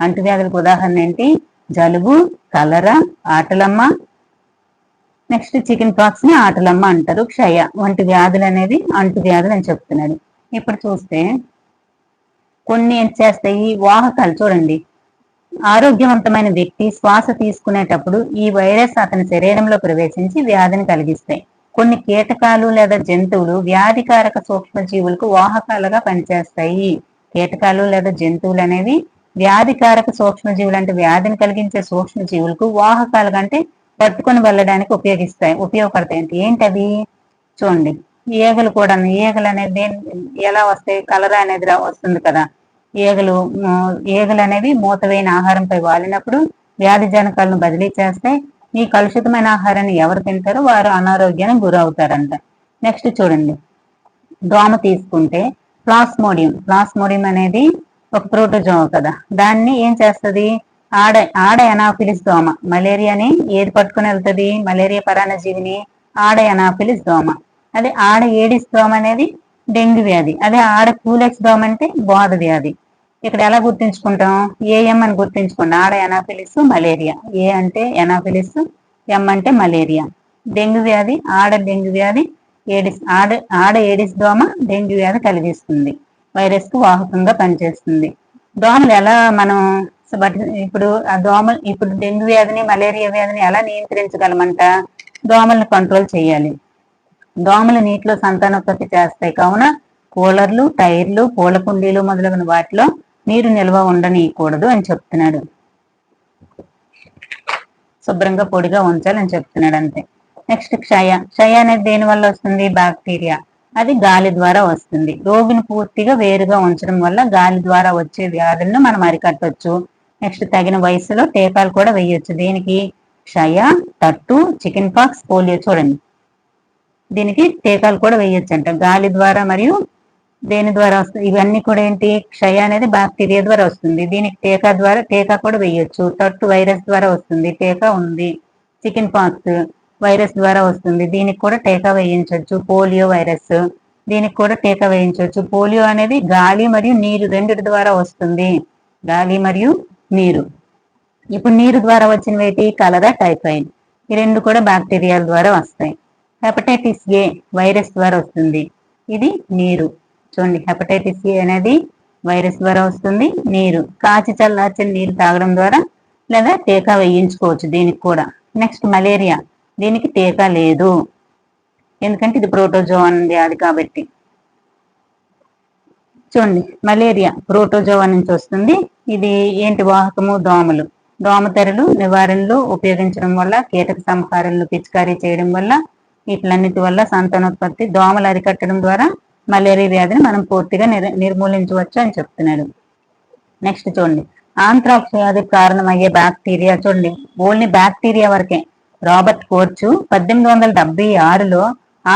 అంటువ్యాధులకు ఉదాహరణ ఏంటి? జలుబు, కలరా, ఆటలమ్మ, నెక్స్ట్ చికెన్ పాక్స్ ని ఆటలమ్మ అంటారు. క్షయ వంటి వ్యాధులు అనేది అంటువ్యాధులు అని చెప్తున్నాడు. ఇప్పుడు చూస్తే కొన్ని ఏం చేస్తాయి, వాహకాలు చూడండి. ఆరోగ్యవంతమైన వ్యక్తి శ్వాస తీసుకునేటప్పుడు ఈ వైరస్ అతని శరీరంలో ప్రవేశించి వ్యాధిని కలిగిస్తాయి. కొన్ని కీటకాలు లేదా జంతువులు వ్యాధికారక సూక్ష్మజీవులకు వాహకాలుగా పనిచేస్తాయి. కీటకాలు లేదా జంతువులు అనేవి వ్యాధికారక సూక్ష్మజీవులు అంటే వ్యాధిని కలిగించే సూక్ష్మజీవులకు వాహకాలుగా అంటే పట్టుకొని వెళ్ళడానికి ఉపయోగపడతాయి. అంటే ఏంటవి చూడండి. ఈగలు కూడా, ఈగలు అనేది ఎలా వస్తాయి? కలరా అనేది వస్తుంది కదా. ఈగలు అనేవి మూతవేయిన ఆహారంపై వాలినప్పుడు వ్యాధి జనకాలను బదిలీ చేస్తాయి. ఈ కలుషితమైన ఆహారాన్ని ఎవరు తింటారో వారు అనారోగ్యానికి గురవుతారంట. నెక్స్ట్ చూడండి, దోమ తీసుకుంటే ప్లాస్మోడియం అనేది ఒక ప్రోటోజోవా కదా. దాన్ని ఏం చేస్తుంది? ఆడ ఎనాఫిలిస్ దోమ మలేరియాని ఏది పట్టుకుని వెళ్తుంది? మలేరియా పరాన్నజీవిని ఆడ ఎనాఫిలిస్ దోమ. అదే ఆడ ఏడిస్ దోమ అనేది డెంగ్యూ వ్యాధి. అదే ఆడ కూలెక్స్ దోమ అంటే బోధ వ్యాధి. ఇక్కడ ఎలా గుర్తించుకుంటాం? ఏఎం అని గుర్తించుకోండి. ఆడ ఎనాఫిలిస్ మలేరియా. ఏ అంటే ఎనాఫిలిస్, ఎం అంటే మలేరియా. డెంగ్యూ వ్యాధి, ఆడ డెంగ్యూ వ్యాధి ఏడిస్, ఆడ ఏడిస్ దోమ డెంగ్యూ వ్యాధి కలిగిస్తుంది. వైరస్ కు వాహకంగా పనిచేస్తుంది. దోమలు ఎలా మనం ఇప్పుడు డెంగ్యూ వ్యాధిని మలేరియా వ్యాధిని ఎలా నియంత్రించగలమంట? దోమల్ని కంట్రోల్ చేయాలి. దోమలు నీటిలో సంతానోత్పత్తి చేస్తాయి కావున కూలర్లు, టైర్లు, పూల కుండీలు మొదలైన వాటిలో నీరు నిల్వ ఉండనీయకూడదు అని చెప్తున్నాడు. శుభ్రంగా పొడిగా ఉంచాలని చెప్తున్నాడు అంతే. నెక్స్ట్ క్షయ అనేది దేని వల్ల వస్తుంది? బ్యాక్టీరియా. అది గాలి ద్వారా వస్తుంది. రోగిని పూర్తిగా వేరుగా ఉంచడం వల్ల గాలి ద్వారా వచ్చే వ్యాధులను మనం అరికట్టవచ్చు. నెక్స్ట్ తగిన వయసులో టీకాలు కూడా వేయొచ్చు. దీనికి క్షయ, తట్టు, చికెన్ పాక్స్, పోలియో. చూడండి, దీనికి టీకాలు కూడా వేయొచ్చు అంట. గాలి ద్వారా మరియు దేని ద్వారా వస్తుంది? ఇవన్నీ కూడా ఏంటి? క్షయ అనేది బ్యాక్టీరియా ద్వారా వస్తుంది. దీనికి టీకా కూడా వేయొచ్చు. తట్టు వైరస్ ద్వారా వస్తుంది, టీకా ఉంది. చికెన్ పాక్స్ వైరస్ ద్వారా వస్తుంది, దీనికి కూడా టీకా వేయించవచ్చు. పోలియో వైరస్, దీనికి కూడా టీకా వేయించవచ్చు. పోలియో అనేది గాలి మరియు నీరు రెండిటి ద్వారా వస్తుంది. గాలి మరియు నీరు. ఇప్పుడు నీరు ద్వారా వచ్చినవి ఏంటి? కలరా, టైఫాయిడ్. ఈ రెండు కూడా బ్యాక్టీరియాల ద్వారా వస్తాయి. హెపటైటిస్ ఏ వైరస్ ద్వారా వస్తుంది. ఇది నీరు. చూడండి, హెపటైటిస్ ఏ అనేది వైరస్ ద్వారా వస్తుంది, నీరు. కాచి చల్లార్చిన నీరు తాగడం ద్వారా లేదా టీకా వేయించుకోవచ్చు దీనికి కూడా. Next malaria. దీనికి టీకా లేదు, ఎందుకంటే ఇది ప్రోటోజోవా వ్యాధి కాబట్టి. చూడండి, మలేరియా ప్రోటోజోవా నుంచి వస్తుంది. ఇది ఏంటి వాహకము? దోమలు. దోమతెరలు నివారణలో ఉపయోగించడం వల్ల, కీటక సంహారాలను పిచికారీ చేయడం వల్ల, వీటిలన్నిటి వల్ల సంతానోత్పత్తి దోమలు అరికట్టడం ద్వారా మలేరియా వ్యాధిని మనం పూర్తిగా నిర్మూలించవచ్చు అని చెప్తున్నాడు. నెక్స్ట్ చూడండి, ఆంత్రాక్స్ వ్యాధికి కారణమయ్యే బ్యాక్టీరియా. చూడండి, ఓన్లీ బ్యాక్టీరియా వరకే. రాబర్ట్ కోర్చ్ 1876లో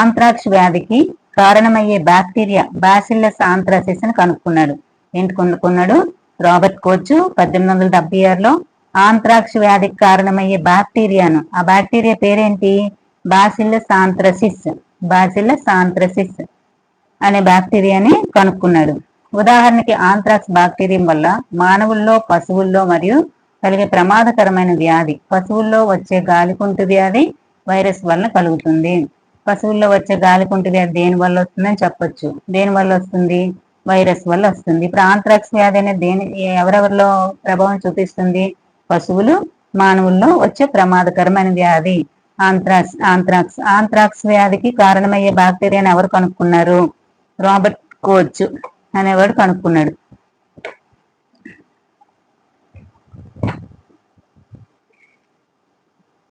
ఆంత్రాక్స్ వ్యాధికి కారణమయ్యే బ్యాక్టీరియా బాసిల్లస్ ఆంథ్రాసిస్ అని కనుక్కున్నాడు. ఏంటి కనుక్కున్నాడు? రాబర్ట్ కోర్చ్ 1876లో ఆంత్రాక్స్ వ్యాధికి కారణమయ్యే బ్యాక్టీరియాను, ఆ బ్యాక్టీరియా పేరేంటి? బాసిల్లస్ ఆంథ్రాసిస్ అనే బ్యాక్టీరియాని కనుక్కున్నాడు. ఉదాహరణకి ఆంత్రాక్స్ బ్యాక్టీరియం వల్ల మానవుల్లో, పశువుల్లో మరియు కలిగే ప్రమాదకరమైన వ్యాధి. పశువుల్లో వచ్చే గాలికుంటు వ్యాధి వైరస్ వల్ల కలుగుతుంది. పశువుల్లో వచ్చే గాలికుంటు వ్యాధి దేని వల్ల వస్తుందని చెప్పొచ్చు. దేని వల్ల వస్తుంది? వైరస్ వల్ల వస్తుంది. ఇప్పుడు ఆంత్రాక్స్ వ్యాధి అనేది ఎవరెవరిలో ప్రభావం చూపిస్తుంది? పశువులు, మానవుల్లో వచ్చే ప్రమాదకరమైన వ్యాధి ఆంత్రాక్స్ వ్యాధికి కారణమయ్యే బ్యాక్టీరియాని ఎవరు కనుక్కున్నారు? రాబర్ట్ కోర్చ్ అనేవాడు కనుక్కున్నాడు.